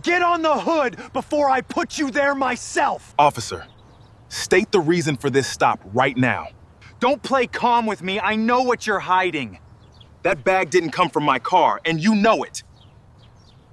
Get on the hood before I put you there myself! Officer, state the reason for this stop right now. Don't play calm with me, I know what you're hiding. That bag didn't come from my car, and you know it.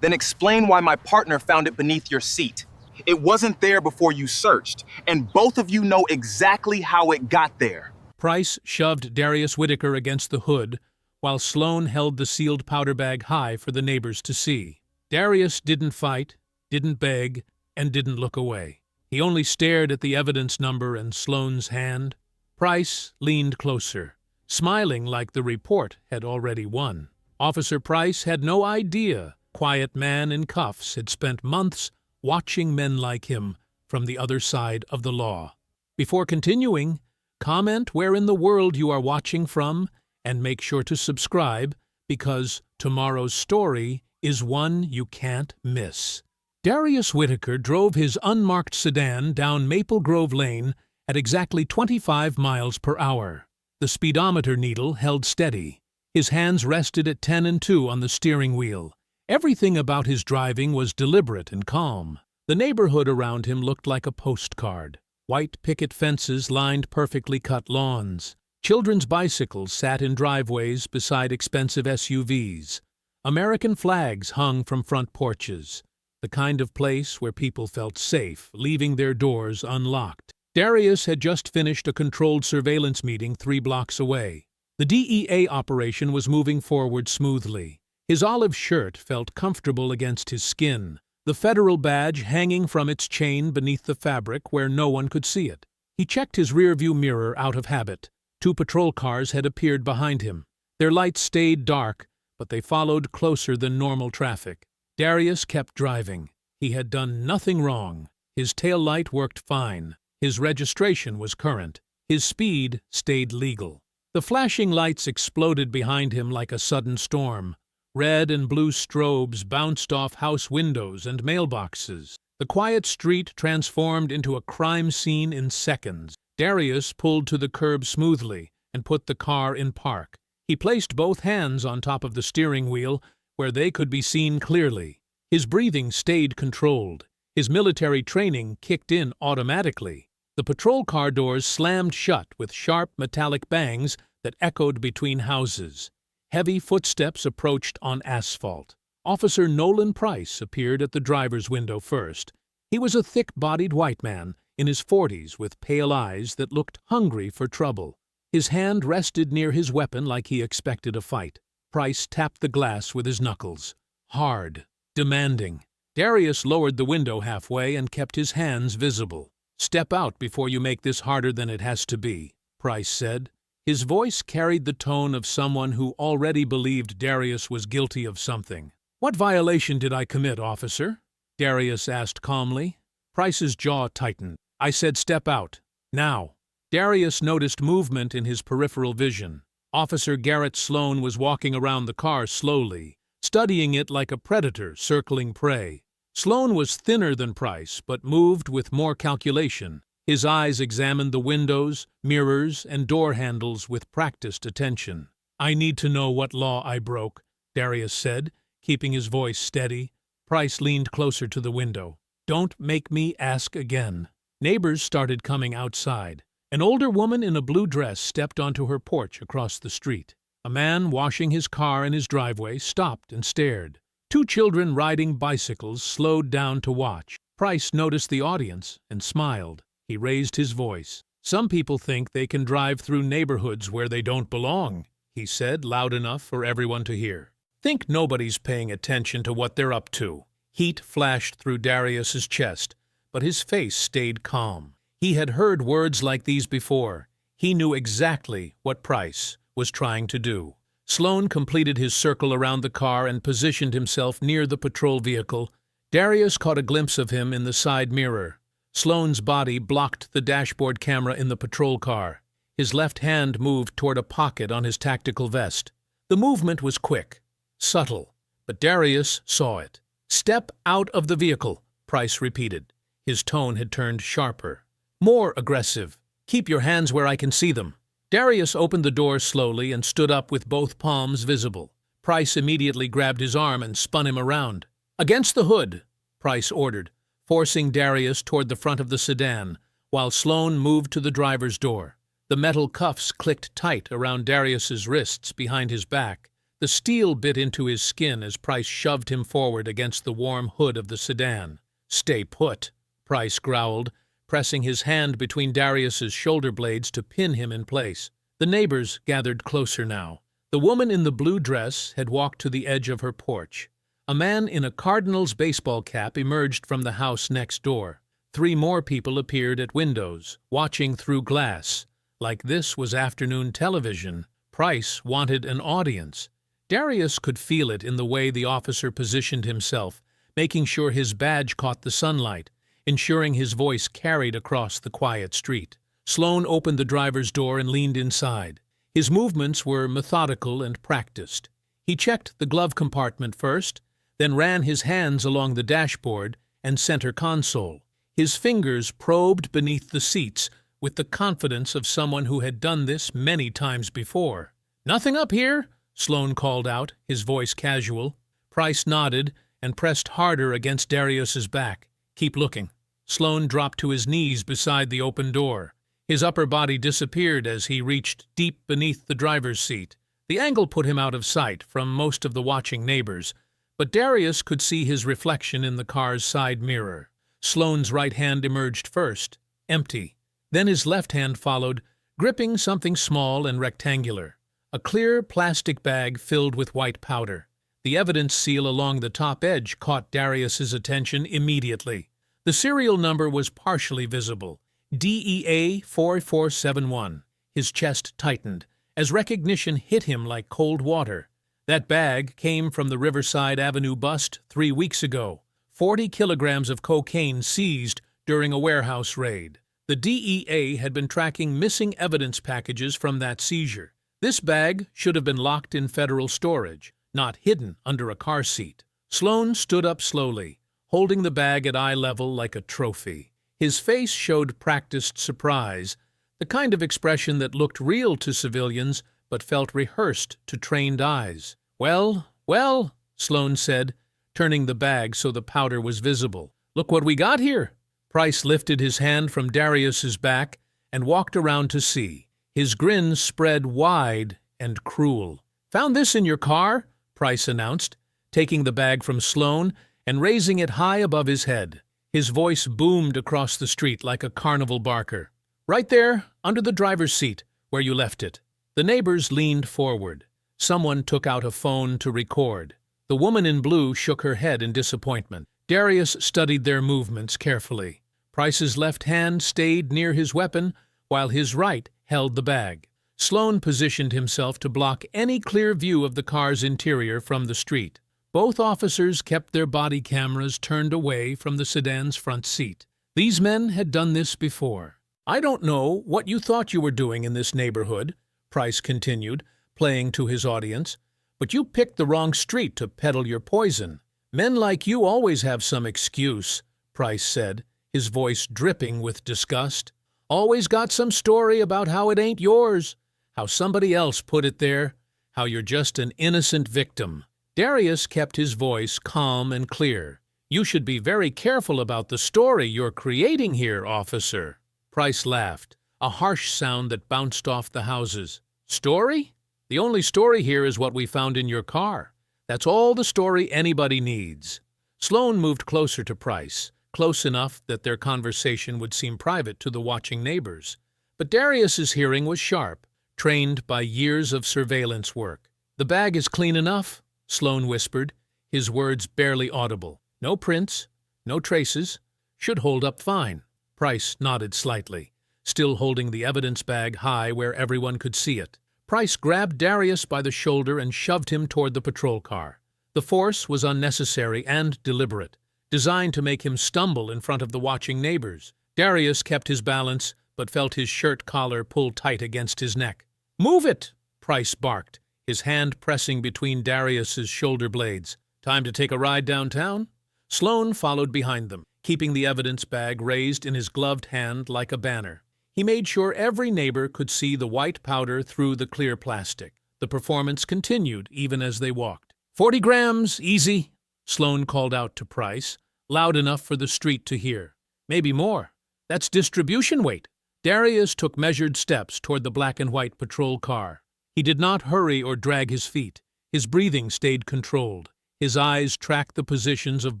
Then explain why my partner found it beneath your seat. It wasn't there before you searched, and both of you know exactly how it got there. Price shoved Darius Whitaker against the hood, while Sloan held the sealed powder bag high for the neighbors to see. Darius didn't fight, didn't beg, and didn't look away. He only stared at the evidence number and Sloan's hand. Price leaned closer, smiling like the report had already won. Officer Price had no idea quiet man in cuffs had spent months watching men like him from the other side of the law. Before continuing, comment where in the world you are watching from, and make sure to subscribe, because tomorrow's story is one you can't miss. Darius Whitaker drove his unmarked sedan down Maple Grove Lane at exactly 25 miles per hour. The speedometer needle held steady. His hands rested at 10 and 2 on the steering wheel. Everything about his driving was deliberate and calm. The neighborhood around him looked like a postcard. White picket fences lined perfectly cut lawns. Children's bicycles sat in driveways beside expensive SUVs. American flags hung from front porches. The kind of place where people felt safe, leaving their doors unlocked. Darius had just finished a controlled surveillance meeting 3 blocks away. The DEA operation was moving forward smoothly. His olive shirt felt comfortable against his skin, the federal badge hanging from its chain beneath the fabric where no one could see it. He checked his rearview mirror out of habit. 2 patrol cars had appeared behind him. Their lights stayed dark, but they followed closer than normal traffic. Darius kept driving. He had done nothing wrong. His tail light worked fine. His registration was current. His speed stayed legal. The flashing lights exploded behind him like a sudden storm. Red and blue strobes bounced off house windows and mailboxes. The quiet street transformed into a crime scene in seconds. Darius pulled to the curb smoothly and put the car in park. He placed both hands on top of the steering wheel where they could be seen clearly. His breathing stayed controlled. His military training kicked in automatically. The patrol car doors slammed shut with sharp metallic bangs that echoed between houses. Heavy footsteps approached on asphalt. Officer Nolan Price appeared at the driver's window first. He was a thick-bodied white man in his 40s with pale eyes that looked hungry for trouble. His hand rested near his weapon like he expected a fight. Price tapped the glass with his knuckles. Hard, demanding. Darius lowered the window halfway and kept his hands visible. "Step out before you make this harder than it has to be," Price said. His voice carried the tone of someone who already believed Darius was guilty of something. "What violation did I commit, officer?" Darius asked calmly. Price's jaw tightened. "I said step out. Now." Darius noticed movement in his peripheral vision. Officer Garrett Sloan was walking around the car slowly, studying it like a predator circling prey. Sloan was thinner than Price, but moved with more calculation. His eyes examined the windows, mirrors, and door handles with practiced attention. "I need to know what law I broke," Darius said, keeping his voice steady. Price leaned closer to the window. "Don't make me ask again." Neighbors started coming outside. An older woman in a blue dress stepped onto her porch across the street. A man washing his car in his driveway stopped and stared. 2 children riding bicycles slowed down to watch. Price noticed the audience and smiled. He raised his voice. "Some people think they can drive through neighborhoods where they don't belong," he said, loud enough for everyone to hear. "Think nobody's paying attention to what they're up to." Heat flashed through Darius's chest, but his face stayed calm. He had heard words like these before. He knew exactly what Price was trying to do. Sloan completed his circle around the car and positioned himself near the patrol vehicle. Darius caught a glimpse of him in the side mirror. Sloan's body blocked the dashboard camera in the patrol car. His left hand moved toward a pocket on his tactical vest. The movement was quick, subtle, but Darius saw it. "Step out of the vehicle," Price repeated. His tone had turned sharper. "More aggressive. Keep your hands where I can see them." Darius opened the door slowly and stood up with both palms visible. Price immediately grabbed his arm and spun him around. "Against the hood," Price ordered, forcing Darius toward the front of the sedan, while Sloane moved to the driver's door. The metal cuffs clicked tight around Darius's wrists behind his back. The steel bit into his skin as Price shoved him forward against the warm hood of the sedan. "Stay put," Price growled, pressing his hand between Darius's shoulder blades to pin him in place. The neighbors gathered closer now. The woman in the blue dress had walked to the edge of her porch. A man in a Cardinals baseball cap emerged from the house next door. 3 more people appeared at windows, watching through glass. Like this was afternoon television, Price wanted an audience. Darius could feel it in the way the officer positioned himself, making sure his badge caught the sunlight, ensuring his voice carried across the quiet street. Sloane opened the driver's door and leaned inside. His movements were methodical and practiced. He checked the glove compartment first, then ran his hands along the dashboard and center console. His fingers probed beneath the seats with the confidence of someone who had done this many times before. "Nothing up here?" Sloane called out, his voice casual. Price nodded and pressed harder against Darius's back. "Keep looking." Sloane dropped to his knees beside the open door. His upper body disappeared as he reached deep beneath the driver's seat. The angle put him out of sight from most of the watching neighbors, but Darius could see his reflection in the car's side mirror. Sloane's right hand emerged first, empty. Then his left hand followed, gripping something small and rectangular. A clear plastic bag filled with white powder. The evidence seal along the top edge caught Darius's attention immediately. The serial number was partially visible. DEA 4471. His chest tightened, as recognition hit him like cold water. That bag came from the Riverside Avenue bust 3 weeks ago. 40 kilograms of cocaine seized during a warehouse raid. The DEA had been tracking missing evidence packages from that seizure. This bag should have been locked in federal storage, not hidden under a car seat. Sloane stood up slowly, holding the bag at eye level like a trophy. His face showed practiced surprise, the kind of expression that looked real to civilians but felt rehearsed to trained eyes. "Well, well," Sloane said, turning the bag so the powder was visible. "Look what we got here." Price lifted his hand from Darius's back and walked around to see. His grin spread wide and cruel. "Found this in your car," Price announced, taking the bag from Sloane and raising it high above his head. His voice boomed across the street like a carnival barker. "Right there, under the driver's seat, where you left it." The neighbors leaned forward. Someone took out a phone to record. The woman in blue shook her head in disappointment. Darius studied their movements carefully. Price's left hand stayed near his weapon, while his right held the bag. Sloane positioned himself to block any clear view of the car's interior from the street. Both officers kept their body cameras turned away from the sedan's front seat. These men had done this before. "I don't know what you thought you were doing in this neighborhood," Price continued, playing to his audience, "but you picked the wrong street to peddle your poison. Men like you always have some excuse," Price said, his voice dripping with disgust. "Always got some story about how it ain't yours, how somebody else put it there, how you're just an innocent victim." Darius kept his voice calm and clear. "You should be very careful about the story you're creating here, officer." Price laughed, a harsh sound that bounced off the houses. "Story? The only story here is what we found in your car. That's all the story anybody needs." Sloane moved closer to Price, close enough that their conversation would seem private to the watching neighbors. But Darius's hearing was sharp, trained by years of surveillance work. "The bag is clean enough," Sloane whispered, his words barely audible. "No prints, no traces. Should hold up fine." Price nodded slightly, still holding the evidence bag high where everyone could see it. Price grabbed Darius by the shoulder and shoved him toward the patrol car. The force was unnecessary and deliberate, designed to make him stumble in front of the watching neighbors. Darius kept his balance, but felt his shirt collar pull tight against his neck. "Move it!" Price barked, his hand pressing between Darius's shoulder blades. "Time to take a ride downtown?" Sloane followed behind them, keeping the evidence bag raised in his gloved hand like a banner. He made sure every neighbor could see the white powder through the clear plastic. The performance continued even as they walked. 40 grams, easy," Sloane called out to Price, loud enough for the street to hear. Maybe more. That's distribution weight. Darius took measured steps toward the black and white patrol car. He did not hurry or drag his feet. His breathing stayed controlled. His eyes tracked the positions of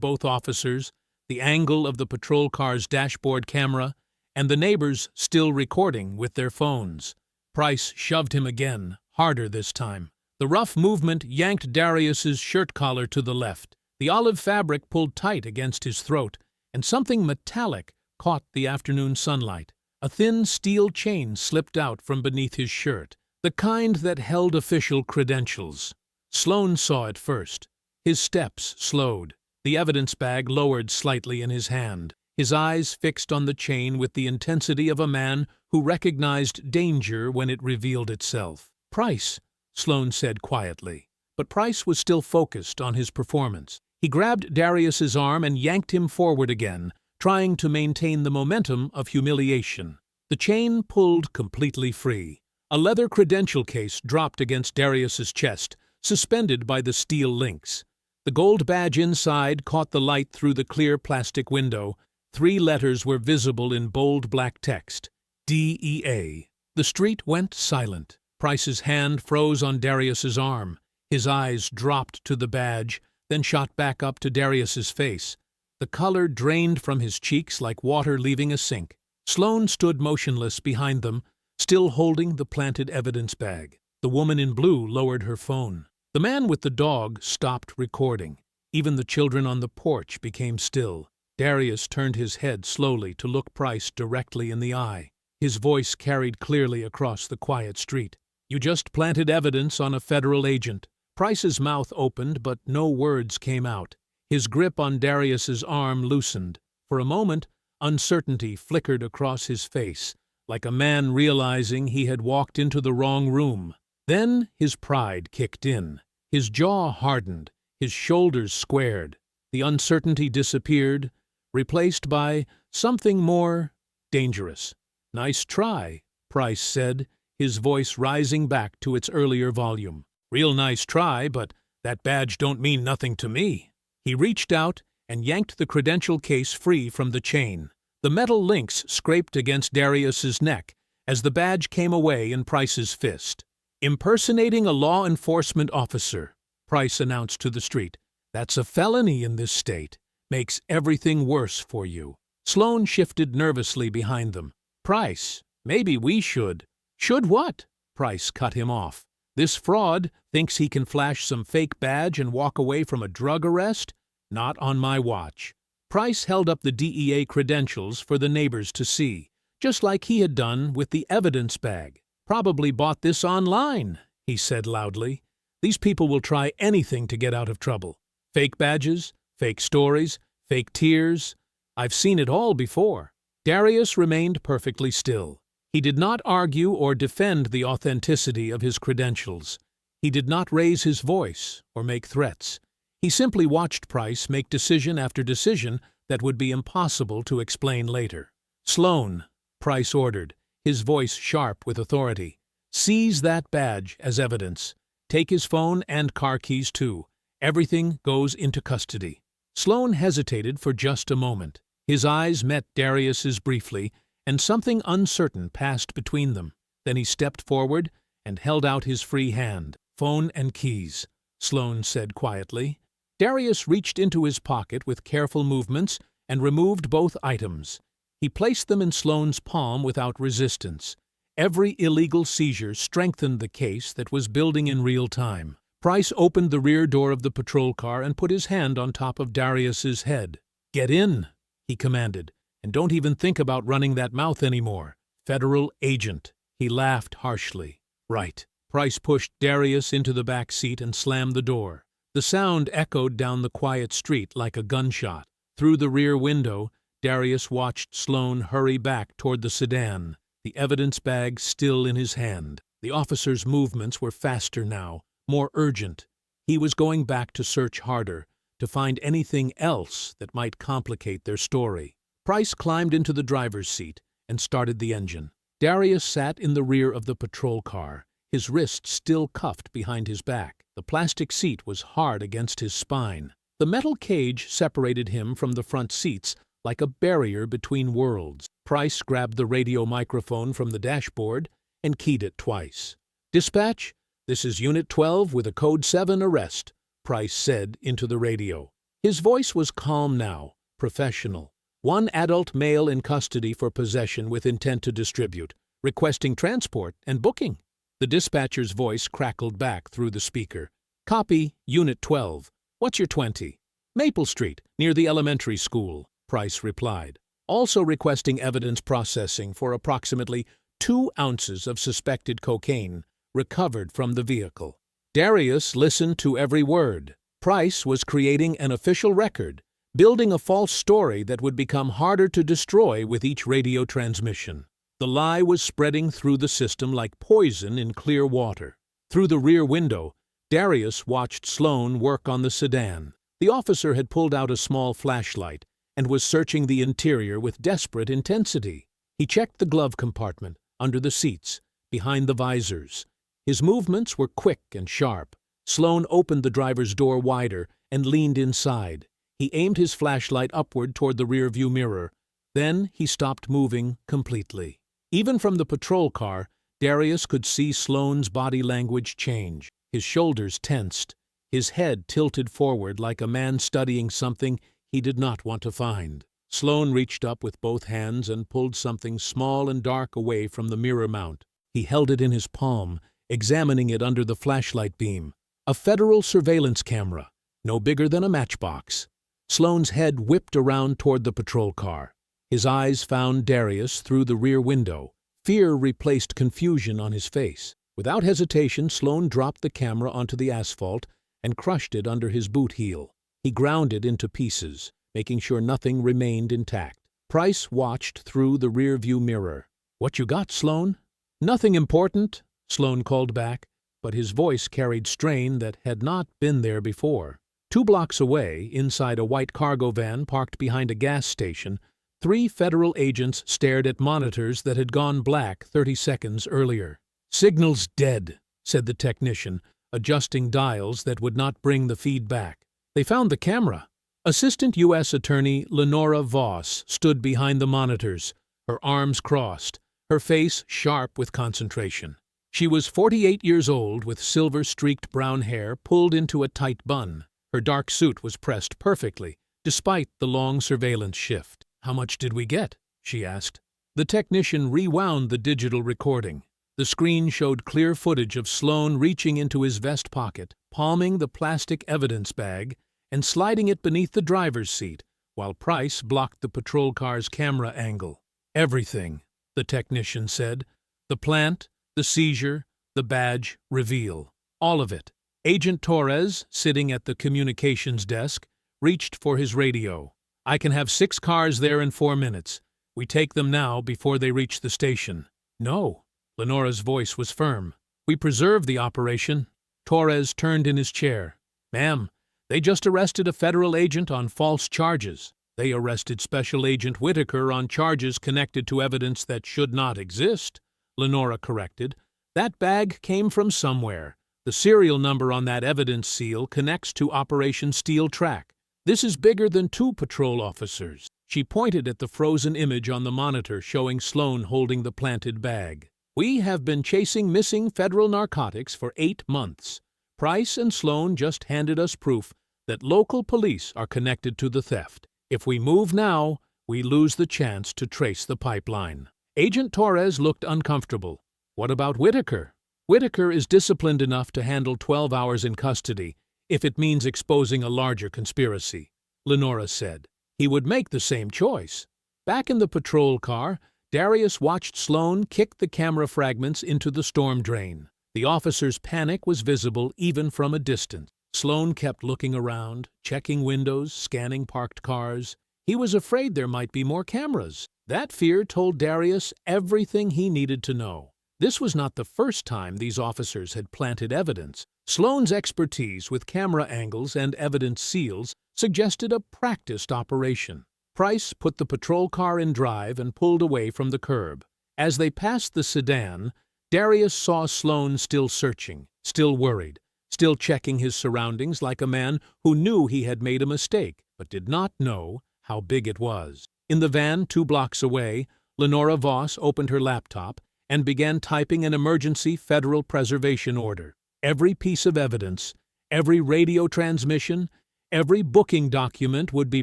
both officers, the angle of the patrol car's dashboard camera, and the neighbors still recording with their phones. Price shoved him again, harder this time. The rough movement yanked Darius's shirt collar to the left. The olive fabric pulled tight against his throat, and something metallic caught the afternoon sunlight. A thin steel chain slipped out from beneath his shirt, the kind that held official credentials. Sloan saw it first. His steps slowed. The evidence bag lowered slightly in his hand, his eyes fixed on the chain with the intensity of a man who recognized danger when it revealed itself. "Price," Sloan said quietly. But Price was still focused on his performance. He grabbed Darius's arm and yanked him forward again, trying to maintain the momentum of humiliation. The chain pulled completely free. A leather credential case dropped against Darius's chest, suspended by the steel links. The gold badge inside caught the light through the clear plastic window. 3 letters were visible in bold black text: DEA. The street went silent. Price's hand froze on Darius's arm. His eyes dropped to the badge, then shot back up to Darius's face. The color drained from his cheeks like water leaving a sink. Sloan stood motionless behind them, still holding the planted evidence bag. The woman in blue lowered her phone. The man with the dog stopped recording. Even the children on the porch became still. Darius turned his head slowly to look Price directly in the eye. His voice carried clearly across the quiet street. "You just planted evidence on a federal agent." Price's mouth opened, but no words came out. His grip on Darius's arm loosened. For a moment, uncertainty flickered across his face, like a man realizing he had walked into the wrong room. Then his pride kicked in. His jaw hardened, his shoulders squared. The uncertainty disappeared, replaced by something more dangerous. "Nice try," Price said, his voice rising back to its earlier volume. "Real nice try, but that badge don't mean nothing to me." He reached out and yanked the credential case free from the chain. The metal links scraped against Darius's neck as the badge came away in Price's fist. "Impersonating a law enforcement officer," Price announced to the street. "That's a felony in this state. Makes everything worse for you." Sloan shifted nervously behind them. "Price, maybe we should." "Should what?" Price cut him off. "This fraud thinks he can flash some fake badge and walk away from a drug arrest? Not on my watch." Price held up the DEA credentials for the neighbors to see, just like he had done with the evidence bag. "Probably bought this online," he said loudly. "These people will try anything to get out of trouble. Fake badges, fake stories, fake tears. I've seen it all before." Darius remained perfectly still. He did not argue or defend the authenticity of his credentials. He did not raise his voice or make threats. He simply watched Price make decision after decision that would be impossible to explain later. "Sloan," Price ordered, his voice sharp with authority, "seize that badge as evidence. Take his phone and car keys too. Everything goes into custody." Sloan hesitated for just a moment. His eyes met Darius's briefly, and something uncertain passed between them. Then he stepped forward and held out his free hand. "Phone and keys," Sloan said quietly. Darius reached into his pocket with careful movements and removed both items. He placed them in Sloan's palm without resistance. Every illegal seizure strengthened the case that was building in real time. Price opened the rear door of the patrol car and put his hand on top of Darius's head. "Get in," he commanded, "and don't even think about running that mouth anymore. Federal agent." He laughed harshly. "Right." Price pushed Darius into the back seat and slammed the door. The sound echoed down the quiet street like a gunshot. Through the rear window, Darius watched Sloan hurry back toward the sedan, the evidence bag still in his hand. The officer's movements were faster now, more urgent. He was going back to search harder, to find anything else that might complicate their story. Price climbed into the driver's seat and started the engine. Darius sat in the rear of the patrol car, his wrists still cuffed behind his back. The plastic seat was hard against his spine. The metal cage separated him from the front seats like a barrier between worlds. Price grabbed the radio microphone from the dashboard and keyed it twice. "Dispatch, this is Unit 12 with a Code 7 arrest," Price said into the radio. His voice was calm now, professional. "One adult male in custody for possession with intent to distribute, requesting transport and booking." The dispatcher's voice crackled back through the speaker. "Copy, Unit 12. What's your 20? "Maple Street, near the elementary school," Price replied. "Also requesting evidence processing for approximately 2 ounces of suspected cocaine recovered from the vehicle." Darius listened to every word. Price was creating an official record, building a false story that would become harder to destroy with each radio transmission. The lie was spreading through the system like poison in clear water. Through the rear window, Darius watched Sloan work on the sedan. The officer had pulled out a small flashlight and was searching the interior with desperate intensity. He checked the glove compartment, under the seats, behind the visors. His movements were quick and sharp. Sloan opened the driver's door wider and leaned inside. He aimed his flashlight upward toward the rearview mirror. Then he stopped moving completely. Even from the patrol car, Darius could see Sloan's body language change. His shoulders tensed, his head tilted forward like a man studying something he did not want to find. Sloan reached up with both hands and pulled something small and dark away from the mirror mount. He held it in his palm, examining it under the flashlight beam. A federal surveillance camera, no bigger than a matchbox. Sloan's head whipped around toward the patrol car. His eyes found Darius through the rear window. Fear replaced confusion on his face. Without hesitation, Sloan dropped the camera onto the asphalt and crushed it under his boot heel. He ground it into pieces, making sure nothing remained intact. Price watched through the rear-view mirror. "What you got, Sloan?" "Nothing important," Sloan called back, but his voice carried strain that had not been there before. 2 blocks away, inside a white cargo van parked behind a gas station, 3 federal agents stared at monitors that had gone black 30 seconds earlier. "Signal's dead," said the technician, adjusting dials that would not bring the feed back. "They found the camera." Assistant U.S. Attorney Lenora Voss stood behind the monitors, her arms crossed, her face sharp with concentration. She was 48 years old with silver-streaked brown hair pulled into a tight bun. Her dark suit was pressed perfectly, despite the long surveillance shift. "How much did we get?" she asked. The technician rewound the digital recording. The screen showed clear footage of Sloan reaching into his vest pocket, palming the plastic evidence bag, and sliding it beneath the driver's seat, while Price blocked the patrol car's camera angle. "Everything," the technician said. "The plant, the seizure, the badge, reveal. All of it." Agent Torres, sitting at the communications desk, reached for his radio. "I can have 6 cars there in 4 minutes. We take them now before they reach the station." "No." Lenora's voice was firm. "We preserve the operation." Torres turned in his chair. "Ma'am, they just arrested a federal agent on false charges. They arrested Special Agent Whitaker on charges connected to evidence that should not exist," Lenora corrected. "That bag came from somewhere. The serial number on that evidence seal connects to Operation Steel Track. This is bigger than 2 patrol officers." She pointed at the frozen image on the monitor showing Sloan holding the planted bag. "We have been chasing missing federal narcotics for 8 months. Price and Sloan just handed us proof that local police are connected to the theft. If we move now, we lose the chance to trace the pipeline." Agent Torres looked uncomfortable. "What about Whitaker?" "Whitaker is disciplined enough to handle 12 hours in custody, if it means exposing a larger conspiracy," Lenora said. "He would make the same choice." Back in the patrol car, Darius watched Sloan kick the camera fragments into the storm drain. The officer's panic was visible even from a distance. Sloan kept looking around, checking windows, scanning parked cars. He was afraid there might be more cameras. That fear told Darius everything he needed to know. This was not the first time these officers had planted evidence. Sloan's expertise with camera angles and evidence seals suggested a practiced operation. Price put the patrol car in drive and pulled away from the curb. As they passed the sedan, Darius saw Sloan still searching, still worried, still checking his surroundings like a man who knew he had made a mistake, but did not know how big it was. In the van 2 blocks away, Lenora Voss opened her laptop and began typing an emergency federal preservation order. Every piece of evidence, every radio transmission, every booking document would be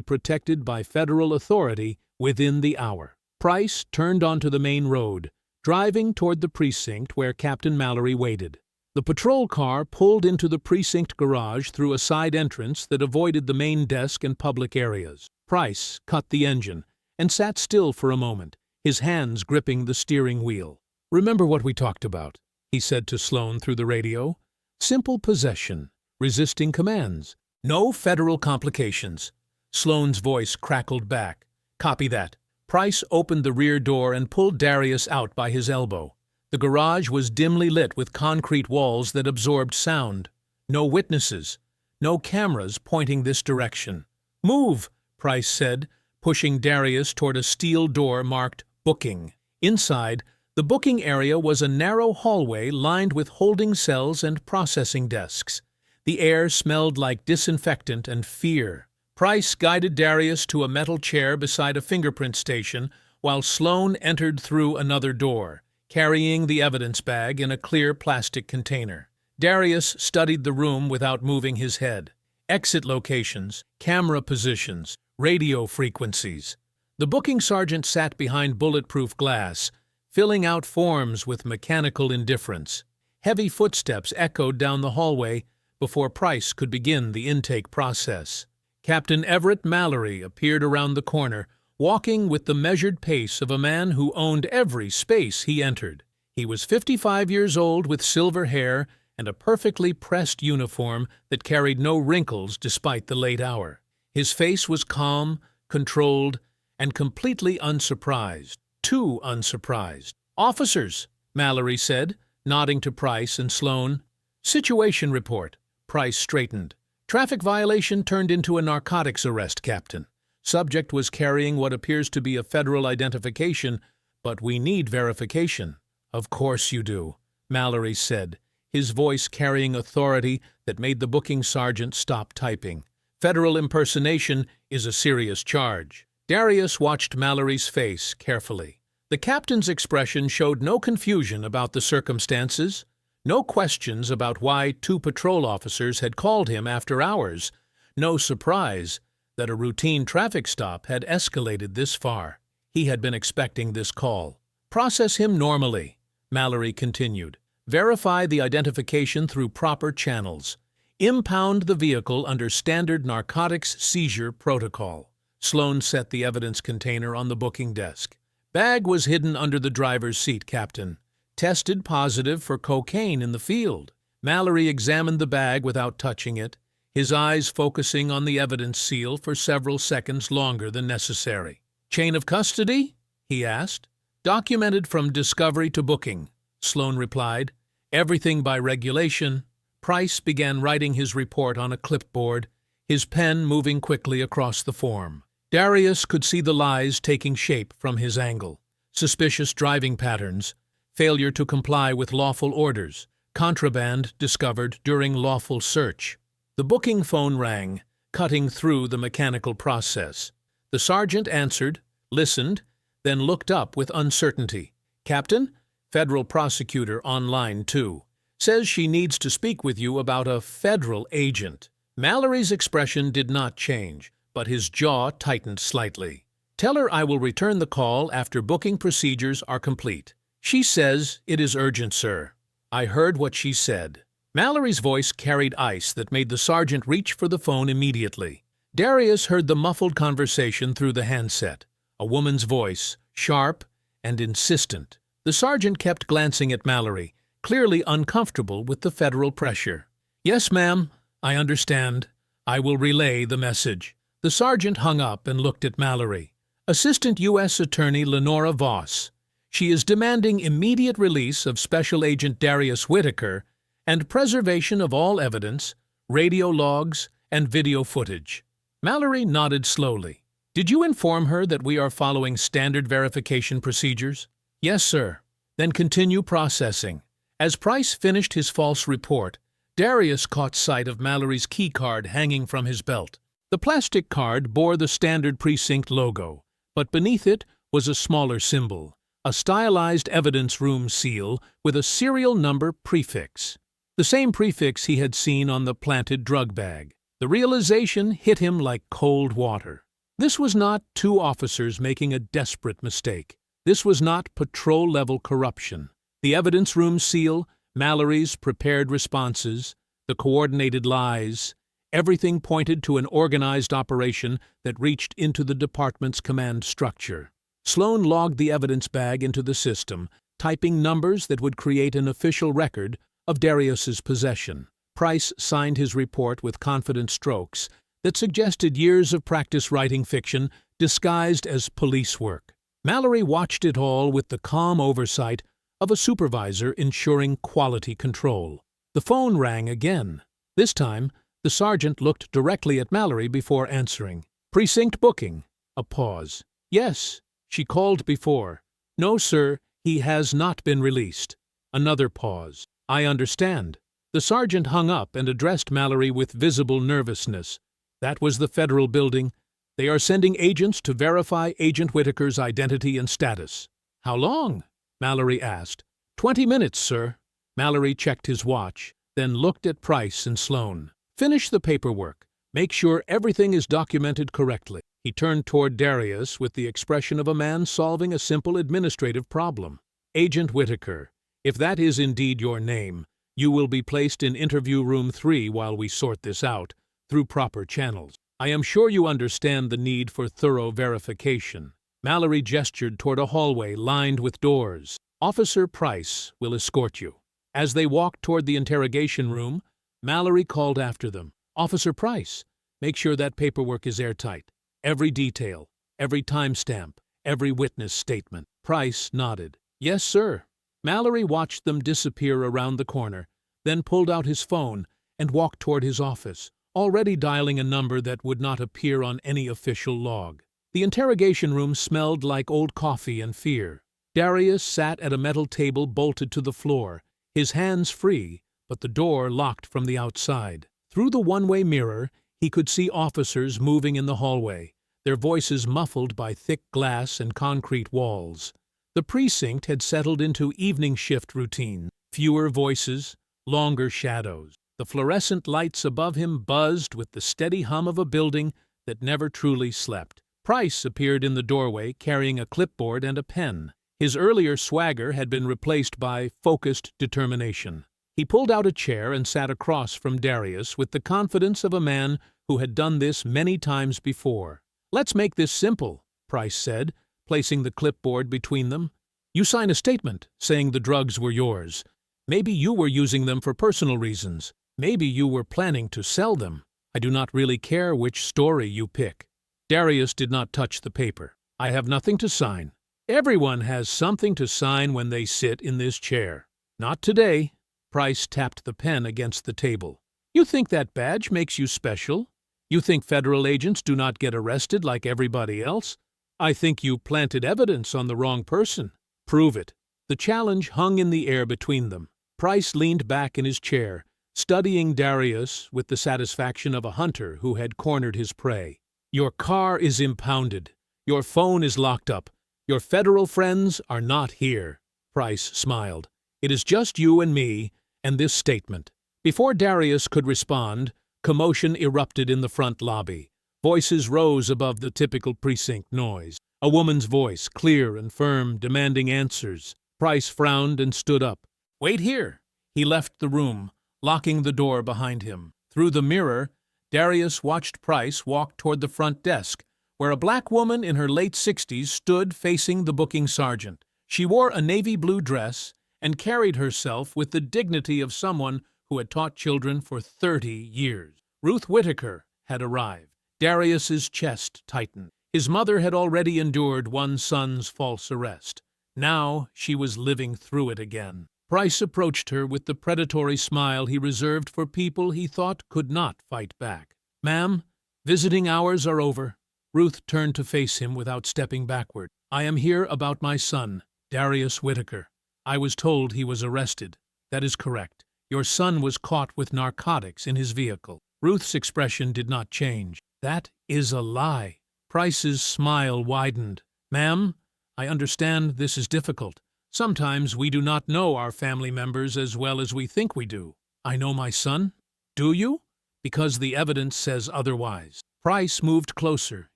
protected by federal authority within the hour. Price turned onto the main road, driving toward the precinct where Captain Mallory waited. The patrol car pulled into the precinct garage through a side entrance that avoided the main desk and public areas. Price cut the engine and sat still for a moment, his hands gripping the steering wheel. "Remember what we talked about," he said to Sloane through the radio. "Simple possession, resisting commands. No federal complications." Sloane's voice crackled back. "Copy that." Price opened the rear door and pulled Darius out by his elbow. The garage was dimly lit with concrete walls that absorbed sound. No witnesses, no cameras pointing this direction. "Move," Price said, pushing Darius toward a steel door marked Booking. Inside, the booking area was a narrow hallway lined with holding cells and processing desks. The air smelled like disinfectant and fear. Price guided Darius to a metal chair beside a fingerprint station while Sloane entered through another door, carrying the evidence bag in a clear plastic container. Darius studied the room without moving his head. Exit locations, camera positions, radio frequencies. The booking sergeant sat behind bulletproof glass, filling out forms with mechanical indifference. Heavy footsteps echoed down the hallway before Price could begin the intake process. Captain Everett Mallory appeared around the corner, walking with the measured pace of a man who owned every space he entered. He was 55 years old with silver hair and a perfectly pressed uniform that carried no wrinkles despite the late hour. His face was calm, controlled, and completely unsurprised. Too unsurprised. "Officers," Mallory said, nodding to Price and Sloane. "Situation report." Price straightened. "Traffic violation turned into a narcotics arrest, Captain. Subject was carrying what appears to be a federal identification, but we need verification." "Of course you do," Mallory said, his voice carrying authority that made the booking sergeant stop typing. "Federal impersonation is a serious charge." Darius watched Mallory's face carefully. The captain's expression showed no confusion about the circumstances, no questions about why 2 patrol officers had called him after hours, no surprise that a routine traffic stop had escalated this far. He had been expecting this call. "Process him normally," Mallory continued. "Verify the identification through proper channels. Impound the vehicle under standard narcotics seizure protocol." Sloane set the evidence container on the booking desk. "Bag was hidden under the driver's seat, Captain. Tested positive for cocaine in the field." Mallory examined the bag without touching it, his eyes focusing on the evidence seal for several seconds longer than necessary. "Chain of custody?" he asked. "Documented from discovery to booking," Sloane replied. "Everything by regulation." Price began writing his report on a clipboard, his pen moving quickly across the form. Darius could see the lies taking shape from his angle. Suspicious driving patterns, failure to comply with lawful orders, contraband discovered during lawful search. The booking phone rang, cutting through the mechanical process. The sergeant answered, listened, then looked up with uncertainty. "Captain, federal prosecutor on line 2. Says she needs to speak with you about a federal agent." Mallory's expression did not change, but his jaw tightened slightly. "Tell her I will return the call after booking procedures are complete." "She says it is urgent, sir." "I heard what she said." Mallory's voice carried ice that made the sergeant reach for the phone immediately. Darius heard the muffled conversation through the handset, a woman's voice, sharp and insistent. The sergeant kept glancing at Mallory, clearly uncomfortable with the federal pressure. "Yes, ma'am, I understand. I will relay the message." The sergeant hung up and looked at Mallory. "Assistant U.S. Attorney Lenora Voss. She is demanding immediate release of Special Agent Darius Whitaker and preservation of all evidence, radio logs, and video footage." Mallory nodded slowly. "Did you inform her that we are following standard verification procedures?" "Yes, sir." "Then continue processing." As Price finished his false report, Darius caught sight of Mallory's key card hanging from his belt. The plastic card bore the standard precinct logo, but beneath it was a smaller symbol, a stylized evidence room seal with a serial number prefix. The same prefix he had seen on the planted drug bag. The realization hit him like cold water. This was not two officers making a desperate mistake. This was not patrol-level corruption. The evidence room seal, Mallory's prepared responses, the coordinated lies, everything pointed to an organized operation that reached into the department's command structure. Sloan logged the evidence bag into the system, typing numbers that would create an official record of Darius's possession. Price signed his report with confident strokes that suggested years of practice writing fiction disguised as police work. Mallory watched it all with the calm oversight of a supervisor ensuring quality control. The phone rang again. This time, the sergeant looked directly at Mallory before answering. "Precinct booking." A pause. "Yes, she called before." "No, sir, he has not been released." Another pause. "I understand." The sergeant hung up and addressed Mallory with visible nervousness. "That was the federal building. They are sending agents to verify Agent Whitaker's identity and status." "How long?" Mallory asked. 20 minutes, sir." Mallory checked his watch, then looked at Price and Sloan. "Finish the paperwork. Make sure everything is documented correctly." He turned toward Darius with the expression of a man solving a simple administrative problem. "Agent Whitaker, if that is indeed your name, you will be placed in interview room 3 while we sort this out, through proper channels. I am sure you understand the need for thorough verification." Mallory gestured toward a hallway lined with doors. "Officer Price will escort you." As they walked toward the interrogation room, Mallory called after them. "Officer Price, make sure that paperwork is airtight. Every detail, every timestamp, every witness statement." Price nodded. "Yes, sir." Mallory watched them disappear around the corner, then pulled out his phone and walked toward his office, already dialing a number that would not appear on any official log. The interrogation room smelled like old coffee and fear. Darius sat at a metal table bolted to the floor, his hands free, but the door locked from the outside. Through the one-way mirror, he could see officers moving in the hallway, their voices muffled by thick glass and concrete walls. The precinct had settled into evening shift routine, fewer voices, longer shadows. The fluorescent lights above him buzzed with the steady hum of a building that never truly slept. Price appeared in the doorway carrying a clipboard and a pen. His earlier swagger had been replaced by focused determination. He pulled out a chair and sat across from Darius with the confidence of a man who had done this many times before. "Let's make this simple," Price said, placing the clipboard between them. "You sign a statement saying the drugs were yours. Maybe you were using them for personal reasons. Maybe you were planning to sell them. I do not really care which story you pick." Darius did not touch the paper. "I have nothing to sign." "Everyone has something to sign when they sit in this chair." "Not today." Price tapped the pen against the table. "You think that badge makes you special? You think federal agents do not get arrested like everybody else? I think you planted evidence on the wrong person. Prove it." The challenge hung in the air between them. Price leaned back in his chair, studying Darius with the satisfaction of a hunter who had cornered his prey. "Your car is impounded. Your phone is locked up. Your federal friends are not here." Price smiled. "It is just you and me, and this statement." Before Darius could respond, commotion erupted in the front lobby. Voices rose above the typical precinct noise. A woman's voice, clear and firm, demanding answers. Price frowned and stood up. "Wait here." He left the room, locking the door behind him. Through the mirror, Darius watched Price walk toward the front desk, where a black woman in her late 60s stood facing the booking sergeant. She wore a navy blue dress and carried herself with the dignity of someone who had taught children for 30 years. Ruth Whitaker had arrived. Darius's chest tightened. His mother had already endured one son's false arrest. Now she was living through it again. Price approached her with the predatory smile he reserved for people he thought could not fight back. "Ma'am, visiting hours are over." Ruth turned to face him without stepping backward. "I am here about my son, Darius Whitaker. I was told he was arrested." "That is correct. Your son was caught with narcotics in his vehicle. Ruth's expression did not change. That is a lie. Price's smile widened. Ma'am, I understand this is difficult. Sometimes we do not know our family members as well as we think we do. I know my son. Do you? Because the evidence says otherwise. Price moved closer,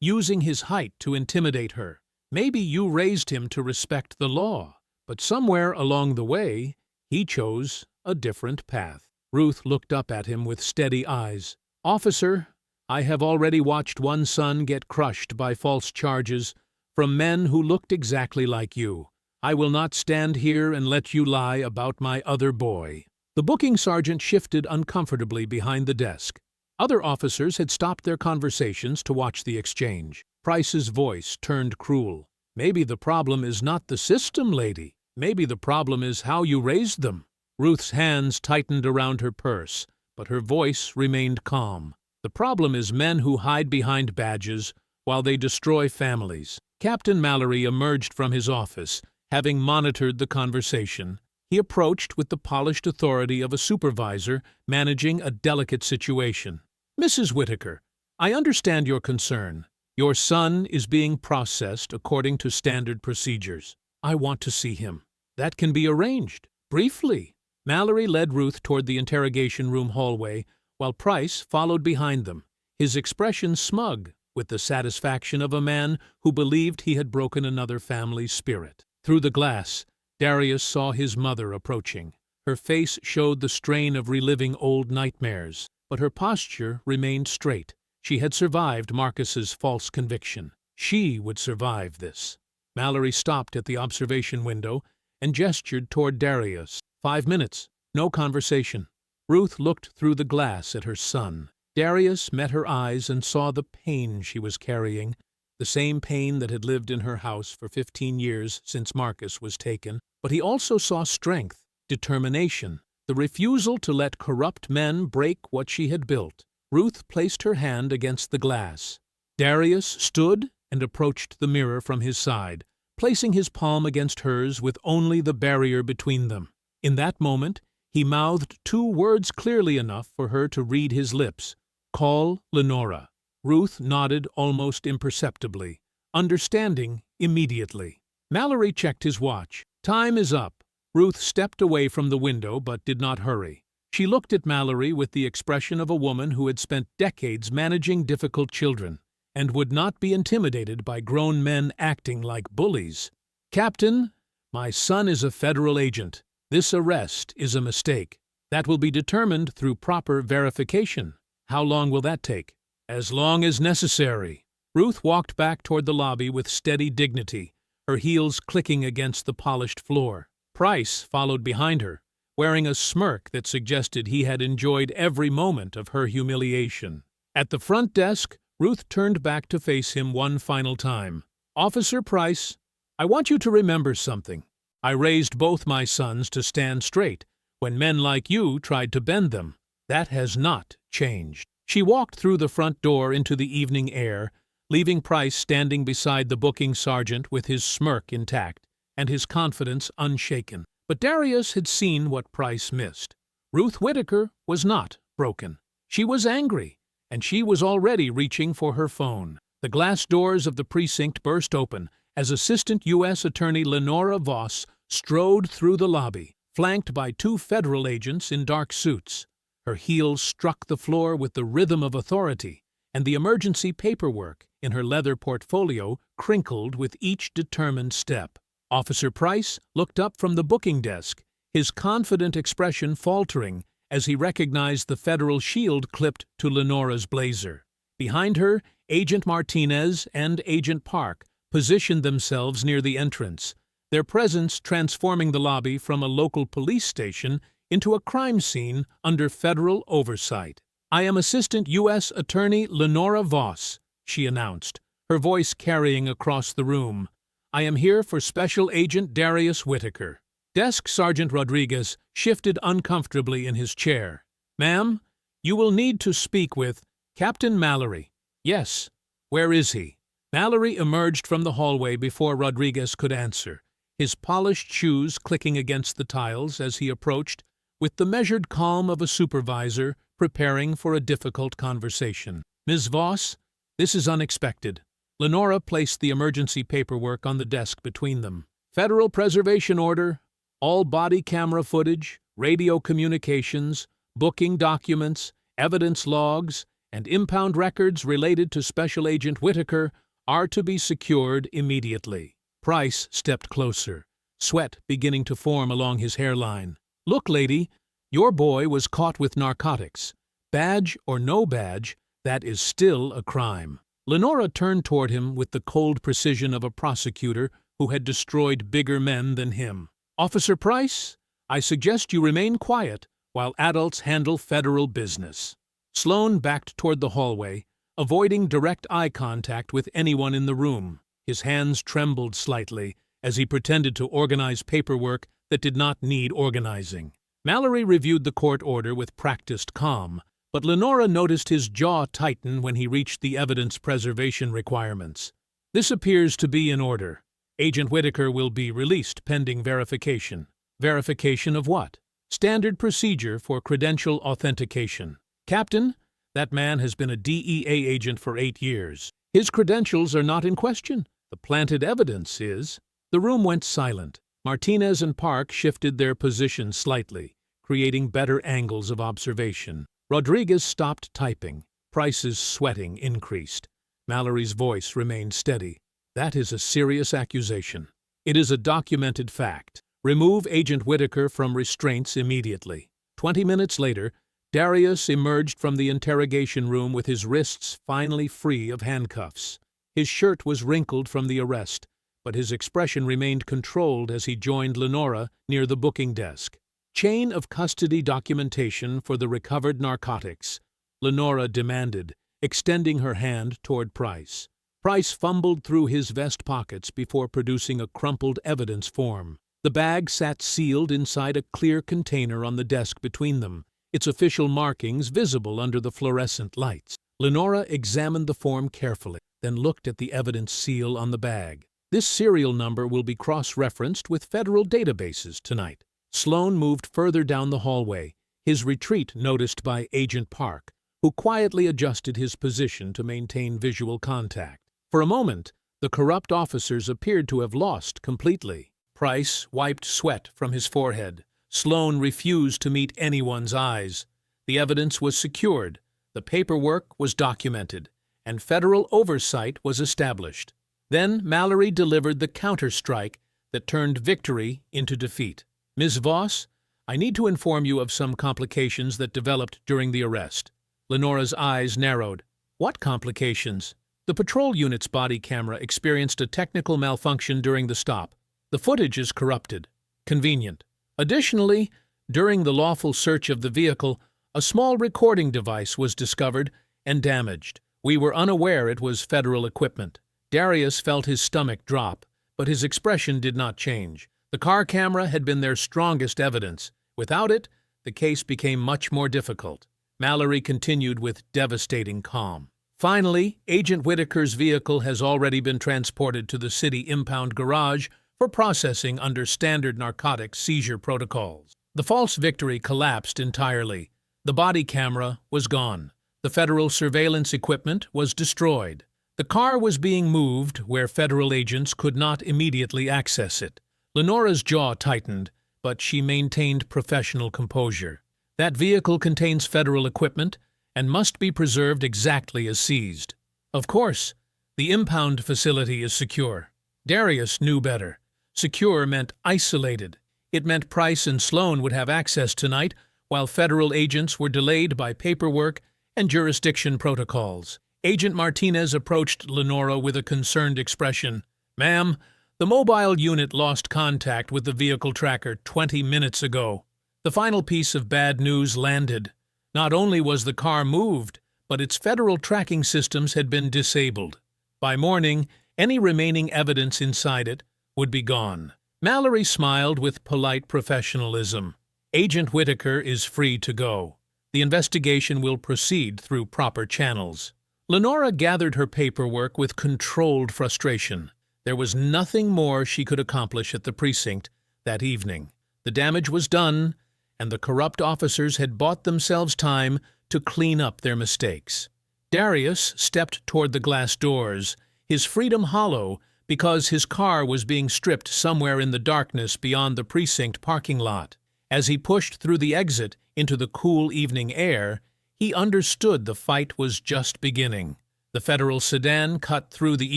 using his height to intimidate her. Maybe you raised him to respect the law, but somewhere along the way, he chose a different path. Ruth looked up at him with steady eyes. Officer, I have already watched one son get crushed by false charges from men who looked exactly like you. I will not stand here and let you lie about my other boy. The booking sergeant shifted uncomfortably behind the desk. Other officers had stopped their conversations to watch the exchange. Price's voice turned cruel. Maybe the problem is not the system, lady. Maybe the problem is how you raised them. Ruth's hands tightened around her purse, but her voice remained calm. The problem is men who hide behind badges while they destroy families. Captain Mallory emerged from his office, having monitored the conversation. He approached with the polished authority of a supervisor managing a delicate situation. Mrs. Whitaker, I understand your concern. Your son is being processed according to standard procedures. I want to see him. That can be arranged. Briefly. Mallory led Ruth toward the interrogation room hallway, while Price followed behind them, his expression smug with the satisfaction of a man who believed he had broken another family's spirit. Through the glass, Darius saw his mother approaching. Her face showed the strain of reliving old nightmares, but her posture remained straight. She had survived Marcus's false conviction. She would survive this. Mallory stopped at the observation window and gestured toward Darius. 5 minutes. No conversation. Ruth looked through the glass at her son. Darius met her eyes and saw the pain she was carrying, the same pain that had lived in her house for 15 years since Marcus was taken. But he also saw strength, determination, the refusal to let corrupt men break what she had built. Ruth placed her hand against the glass. Darius stood and approached the mirror from his side, placing his palm against hers with only the barrier between them. In that moment, he mouthed 2 words clearly enough for her to read his lips. Call Lenora. Ruth nodded almost imperceptibly, understanding immediately. Mallory checked his watch. Time is up. Ruth stepped away from the window but did not hurry. She looked at Mallory with the expression of a woman who had spent decades managing difficult children and would not be intimidated by grown men acting like bullies. Captain, my son is a federal agent. This arrest is a mistake. That will be determined through proper verification. How long will that take? As long as necessary. Ruth walked back toward the lobby with steady dignity, her heels clicking against the polished floor. Price followed behind her, wearing a smirk that suggested he had enjoyed every moment of her humiliation. At the front desk, Ruth turned back to face him one final time. Officer Price, I want you to remember something. I raised both my sons to stand straight when men like you tried to bend them. That has not changed. She walked through the front door into the evening air, leaving Price standing beside the booking sergeant with his smirk intact and his confidence unshaken. But Darius had seen what Price missed. Ruth Whitaker was not broken. She was angry, and she was already reaching for her phone. The glass doors of the precinct burst open as Assistant U.S. Attorney Lenora Voss strode through the lobby, flanked by 2 federal agents in dark suits. Her heels struck the floor with the rhythm of authority, and the emergency paperwork in her leather portfolio crinkled with each determined step. Officer Price looked up from the booking desk, his confident expression faltering as he recognized the federal shield clipped to Lenora's blazer. Behind her, Agent Martinez and Agent Park positioned themselves near the entrance, their presence transforming the lobby from a local police station into a crime scene under federal oversight. I am Assistant U.S. Attorney Lenora Voss, she announced, her voice carrying across the room. I am here for Special Agent Darius Whitaker. Desk Sergeant Rodriguez shifted uncomfortably in his chair. Ma'am, you will need to speak with Captain Mallory. Yes. Where is he? Mallory emerged from the hallway before Rodriguez could answer, his polished shoes clicking against the tiles as he approached with the measured calm of a supervisor preparing for a difficult conversation. "Ms. Voss, this is unexpected." Lenora placed the emergency paperwork on the desk between them. "Federal preservation order, all body camera footage, radio communications, booking documents, evidence logs, and impound records related to Special Agent Whitaker are to be secured immediately." Price stepped closer, sweat beginning to form along his hairline. "Look, lady, your boy was caught with narcotics. Badge or no badge, that is still a crime." Lenora turned toward him with the cold precision of a prosecutor who had destroyed bigger men than him. "Officer Price, I suggest you remain quiet while adults handle federal business." Sloan backed toward the hallway, avoiding direct eye contact with anyone in the room. His hands trembled slightly as he pretended to organize paperwork that did not need organizing. Mallory reviewed the court order with practiced calm, but Lenora noticed his jaw tighten when he reached the evidence preservation requirements. "This appears to be in order. Agent Whitaker will be released pending verification." "Verification of what?" "Standard procedure for credential authentication." "Captain, that man has been a DEA agent for 8 years. His credentials are not in question. The planted evidence is." The room went silent. Martinez and Park shifted their positions slightly, creating better angles of observation. Rodriguez stopped typing. Price's sweating increased. Mallory's voice remained steady. "That is a serious accusation. It is a documented fact. Remove Agent Whitaker from restraints immediately." 20 minutes later, Darius emerged from the interrogation room with his wrists finally free of handcuffs. His shirt was wrinkled from the arrest, but his expression remained controlled as he joined Lenora near the booking desk. "Chain of custody documentation for the recovered narcotics," Lenora demanded, extending her hand toward Price. Price fumbled through his vest pockets before producing a crumpled evidence form. The bag sat sealed inside a clear container on the desk between them, its official markings visible under the fluorescent lights. Lenora examined the form carefully, then looked at the evidence seal on the bag. "This serial number will be cross-referenced with federal databases tonight." Sloan moved further down the hallway, his retreat noticed by Agent Park, who quietly adjusted his position to maintain visual contact. For a moment, the corrupt officers appeared to have lost completely. Price wiped sweat from his forehead. Sloan refused to meet anyone's eyes. The evidence was secured, the paperwork was documented, and federal oversight was established. Then Mallory delivered the counter-strike that turned victory into defeat. "Ms. Voss, I need to inform you of some complications that developed during the arrest." Lenora's eyes narrowed. "What complications?" "The patrol unit's body camera experienced a technical malfunction during the stop. The footage is corrupted." "Convenient." "Additionally, during the lawful search of the vehicle, a small recording device was discovered and damaged. We were unaware it was federal equipment." Darius felt his stomach drop, but his expression did not change. The car camera had been their strongest evidence. Without it, the case became much more difficult. Mallory continued with devastating calm. "Finally, Agent Whitaker's vehicle has already been transported to the city impound garage for processing under standard narcotics seizure protocols." The false victory collapsed entirely. The body camera was gone. The federal surveillance equipment was destroyed. The car was being moved where federal agents could not immediately access it. Lenora's jaw tightened, but she maintained professional composure. "That vehicle contains federal equipment and must be preserved exactly as seized." "Of course, the impound facility is secure." Darius knew better. Secure meant isolated. It meant Price and Sloan would have access tonight, while federal agents were delayed by paperwork and jurisdiction protocols. Agent Martinez approached Lenora with a concerned expression. "Ma'am, the mobile unit lost contact with the vehicle tracker 20 minutes ago." The final piece of bad news landed. Not only was the car moved, but its federal tracking systems had been disabled. By morning, any remaining evidence inside it would be gone. Mallory smiled with polite professionalism. "Agent Whitaker is free to go. The investigation will proceed through proper channels." Lenora gathered her paperwork with controlled frustration. There was nothing more she could accomplish at the precinct that evening. The damage was done, and the corrupt officers had bought themselves time to clean up their mistakes. Darius stepped toward the glass doors, his freedom hollow because his car was being stripped somewhere in the darkness beyond the precinct parking lot. As he pushed through the exit into the cool evening air, he understood the fight was just beginning. The federal sedan cut through the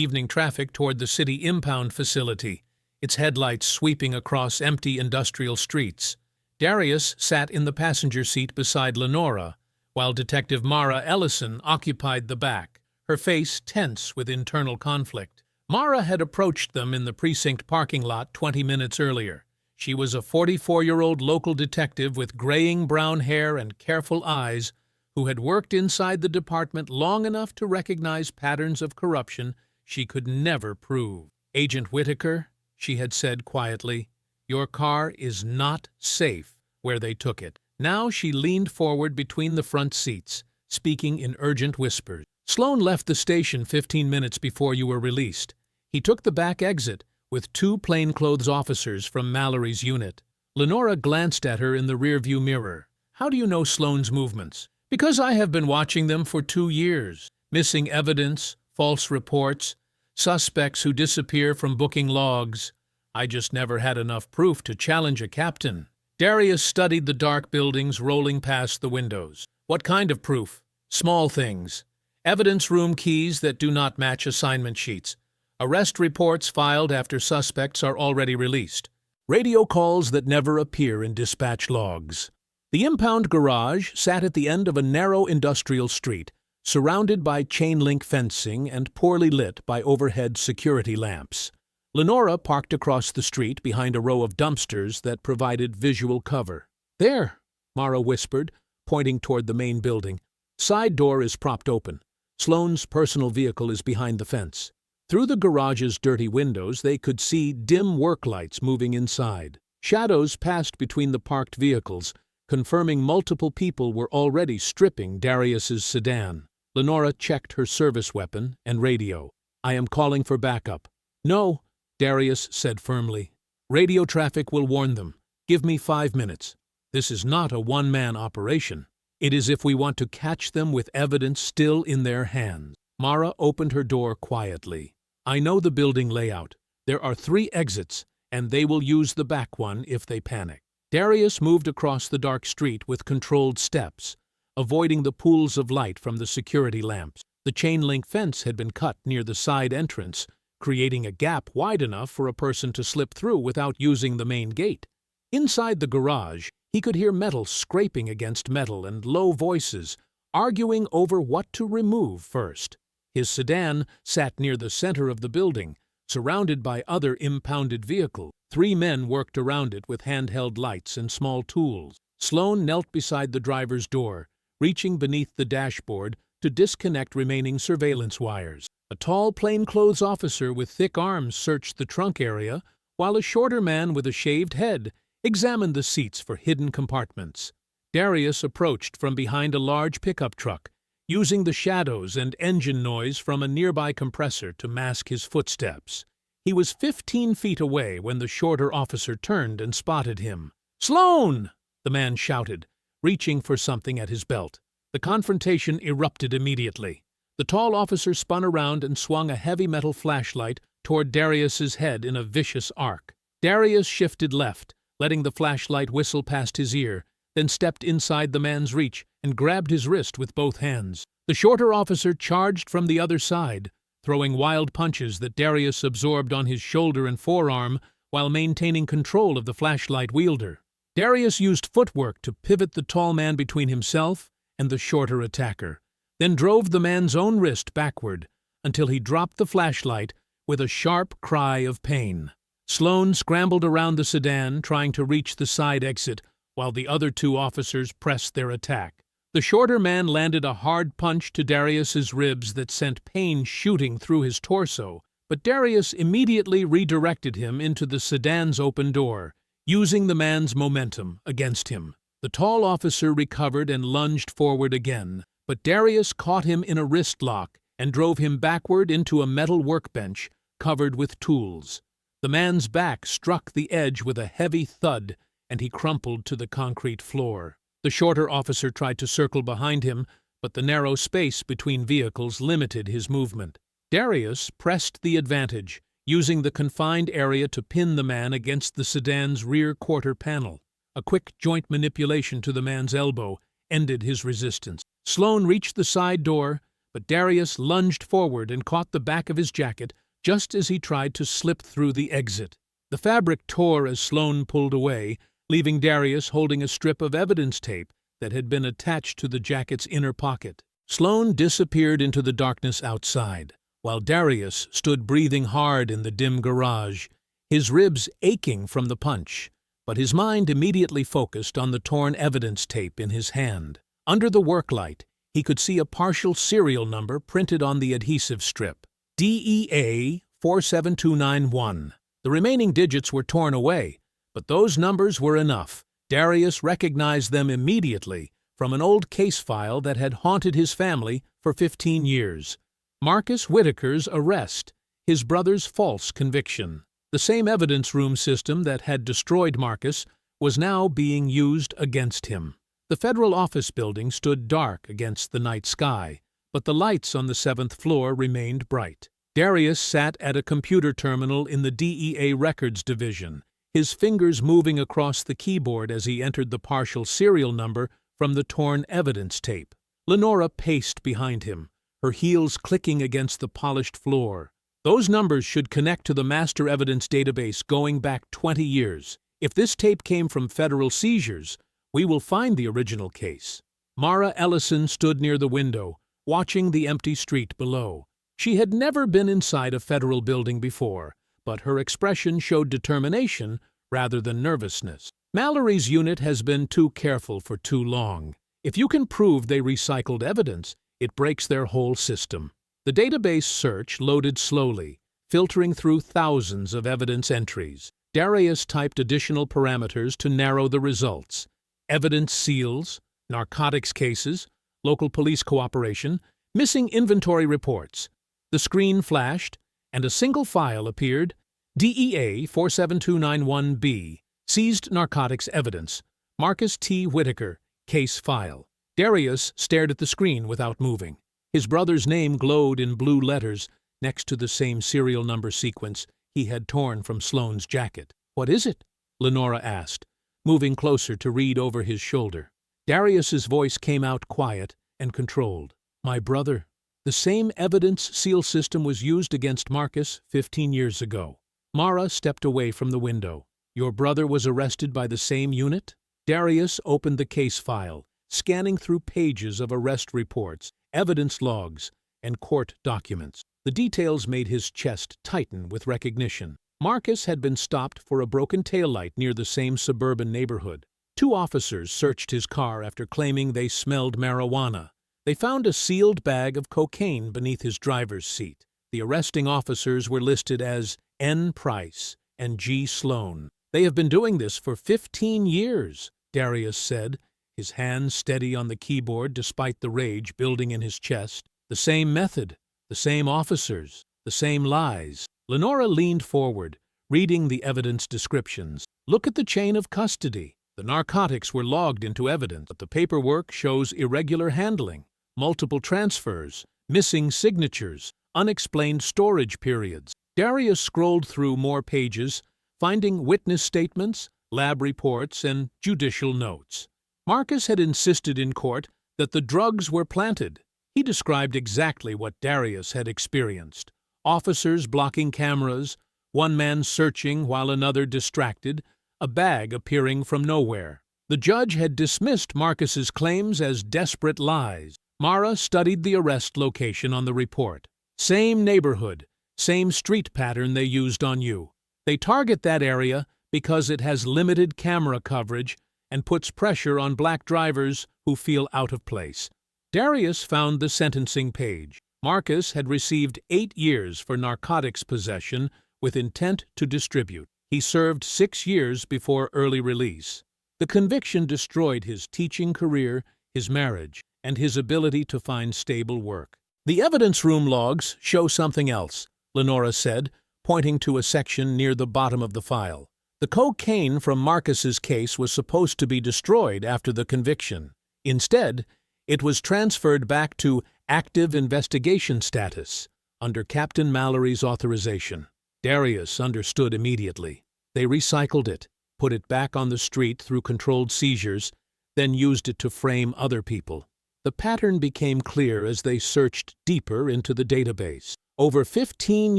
evening traffic toward the city impound facility, its headlights sweeping across empty industrial streets. Darius sat in the passenger seat beside Lenora, while Detective Mara Ellison occupied the back, her face tense with internal conflict. Mara had approached them in the precinct parking lot 20 minutes earlier. She was a 44-year-old local detective with graying brown hair and careful eyes who had worked inside the department long enough to recognize patterns of corruption she could never prove. "Agent Whitaker," she had said quietly, "your car is not safe where they took it." Now she leaned forward between the front seats, speaking in urgent whispers. "Sloan left the station 15 minutes before you were released. He took the back exit with 2 plainclothes officers from Mallory's unit." Lenora glanced at her in the rearview mirror. "How do you know Sloan's movements?" "Because I have been watching them for 2 years. Missing evidence, false reports, suspects who disappear from booking logs. I just never had enough proof to challenge a captain." Darius studied the dark buildings rolling past the windows. "What kind of proof?" "Small things. Evidence room keys that do not match assignment sheets. Arrest reports filed after suspects are already released. Radio calls that never appear in dispatch logs." The impound garage sat at the end of a narrow industrial street, surrounded by chain-link fencing and poorly lit by overhead security lamps. Lenora parked across the street behind a row of dumpsters that provided visual cover. "There," Mara whispered, pointing toward the main building. "Side door is propped open. Sloan's personal vehicle is behind the fence." Through the garage's dirty windows they could see dim work lights moving inside. Shadows passed between the parked vehicles, confirming multiple people were already stripping Darius's sedan. Lenora checked her service weapon and radio. "I am calling for backup." "No," Darius said firmly. "Radio traffic will warn them. Give me 5 minutes. This is not a one-man operation. It is if we want to catch them with evidence still in their hands." Mara opened her door quietly. "I know the building layout. There are 3 exits, and they will use the back one if they panic." Darius moved across the dark street with controlled steps, avoiding the pools of light from the security lamps. The chain-link fence had been cut near the side entrance, creating a gap wide enough for a person to slip through without using the main gate. Inside the garage, he could hear metal scraping against metal and low voices, arguing over what to remove first. His sedan sat near the center of the building, surrounded by other impounded vehicles. 3 men worked around it with handheld lights and small tools. Sloan knelt beside the driver's door, reaching beneath the dashboard to disconnect remaining surveillance wires. A tall plainclothes officer with thick arms searched the trunk area, while a shorter man with a shaved head examined the seats for hidden compartments. Darius approached from behind a large pickup truck, using the shadows and engine noise from a nearby compressor to mask his footsteps. He was 15 feet away when the shorter officer turned and spotted him. "Sloan!" the man shouted, reaching for something at his belt. The confrontation erupted immediately. The tall officer spun around and swung a heavy metal flashlight toward Darius's head in a vicious arc. Darius shifted left, letting the flashlight whistle past his ear, then stepped inside the man's reach and grabbed his wrist with both hands. The shorter officer charged from the other side, throwing wild punches that Darius absorbed on his shoulder and forearm while maintaining control of the flashlight wielder. Darius used footwork to pivot the tall man between himself and the shorter attacker, then drove the man's own wrist backward until he dropped the flashlight with a sharp cry of pain. Sloan scrambled around the sedan, trying to reach the side exit, while the other 2 officers pressed their attack. The shorter man landed a hard punch to Darius's ribs that sent pain shooting through his torso, but Darius immediately redirected him into the sedan's open door, using the man's momentum against him. The tall officer recovered and lunged forward again, but Darius caught him in a wrist lock and drove him backward into a metal workbench covered with tools. The man's back struck the edge with a heavy thud, and he crumpled to the concrete floor. The shorter officer tried to circle behind him, but the narrow space between vehicles limited his movement. Darius pressed the advantage, using the confined area to pin the man against the sedan's rear quarter panel. A quick joint manipulation to the man's elbow ended his resistance. Sloan reached the side door, but Darius lunged forward and caught the back of his jacket just as he tried to slip through the exit. The fabric tore as Sloan pulled away, leaving Darius holding a strip of evidence tape that had been attached to the jacket's inner pocket. Sloan disappeared into the darkness outside, while Darius stood breathing hard in the dim garage, his ribs aching from the punch, but his mind immediately focused on the torn evidence tape in his hand. Under the work light, he could see a partial serial number printed on the adhesive strip. DEA 47291. The remaining digits were torn away, but those numbers were enough. Darius recognized them immediately from an old case file that had haunted his family for 15 years. Marcus Whitaker's arrest, his brother's false conviction. The same evidence room system that had destroyed Marcus was now being used against him. The federal office building stood dark against the night sky, but the lights on the 7th floor remained bright. Darius sat at a computer terminal in the DEA Records Division, his fingers moving across the keyboard as he entered the partial serial number from the torn evidence tape. Lenora paced behind him, her heels clicking against the polished floor. Those numbers should connect to the master evidence database going back 20 years. If this tape came from federal seizures, we will find the original case. Mara Ellison stood near the window, watching the empty street below. She had never been inside a federal building before, but her expression showed determination rather than nervousness. Mallory's unit has been too careful for too long. If you can prove they recycled evidence, it breaks their whole system. The database search loaded slowly, filtering through thousands of evidence entries. Darius typed additional parameters to narrow the results. Evidence seals, narcotics cases, local police cooperation, missing inventory reports. The screen flashed, and a single file appeared. DEA 47291B, seized narcotics evidence. Marcus T. Whitaker, case file. Darius stared at the screen without moving. His brother's name glowed in blue letters next to the same serial number sequence he had torn from Sloane's jacket. "What is it?" Lenora asked, moving closer to read over his shoulder. Darius's voice came out quiet and controlled. "My brother. The same evidence seal system was used against Marcus 15 years ago." Mara stepped away from the window. "Your brother was arrested by the same unit?" Darius opened the case file, scanning through pages of arrest reports, evidence logs, and court documents. The details made his chest tighten with recognition. Marcus had been stopped for a broken taillight near the same suburban neighborhood. 2 officers searched his car after claiming they smelled marijuana. They found a sealed bag of cocaine beneath his driver's seat. The arresting officers were listed as N. Price and G. Sloan. "They have been doing this for 15 years, Darius said, his hands steady on the keyboard despite the rage building in his chest. "The same method, the same officers, the same lies." Lenora leaned forward, reading the evidence descriptions. "Look at the chain of custody. The narcotics were logged into evidence, but the paperwork shows irregular handling, multiple transfers, missing signatures, unexplained storage periods." Darius scrolled through more pages, finding witness statements, lab reports, and judicial notes. Marcus had insisted in court that the drugs were planted. He described exactly what Darius had experienced. Officers blocking cameras, one man searching while another distracted, a bag appearing from nowhere. The judge had dismissed Marcus's claims as desperate lies. Mara studied the arrest location on the report. "Same neighborhood, same street pattern they used on you. They target that area because it has limited camera coverage and puts pressure on black drivers who feel out of place." Darius found the sentencing page. Marcus had received 8 years for narcotics possession with intent to distribute. He served 6 years before early release. The conviction destroyed his teaching career, his marriage, and his ability to find stable work. "The evidence room logs show something else," Lenora said, pointing to a section near the bottom of the file. The cocaine from Marcus's case was supposed to be destroyed after the conviction. Instead, it was transferred back to active investigation status under Captain Mallory's authorization. Darius understood immediately. They recycled it, put it back on the street through controlled seizures, then used it to frame other people. The pattern became clear as they searched deeper into the database. Over 15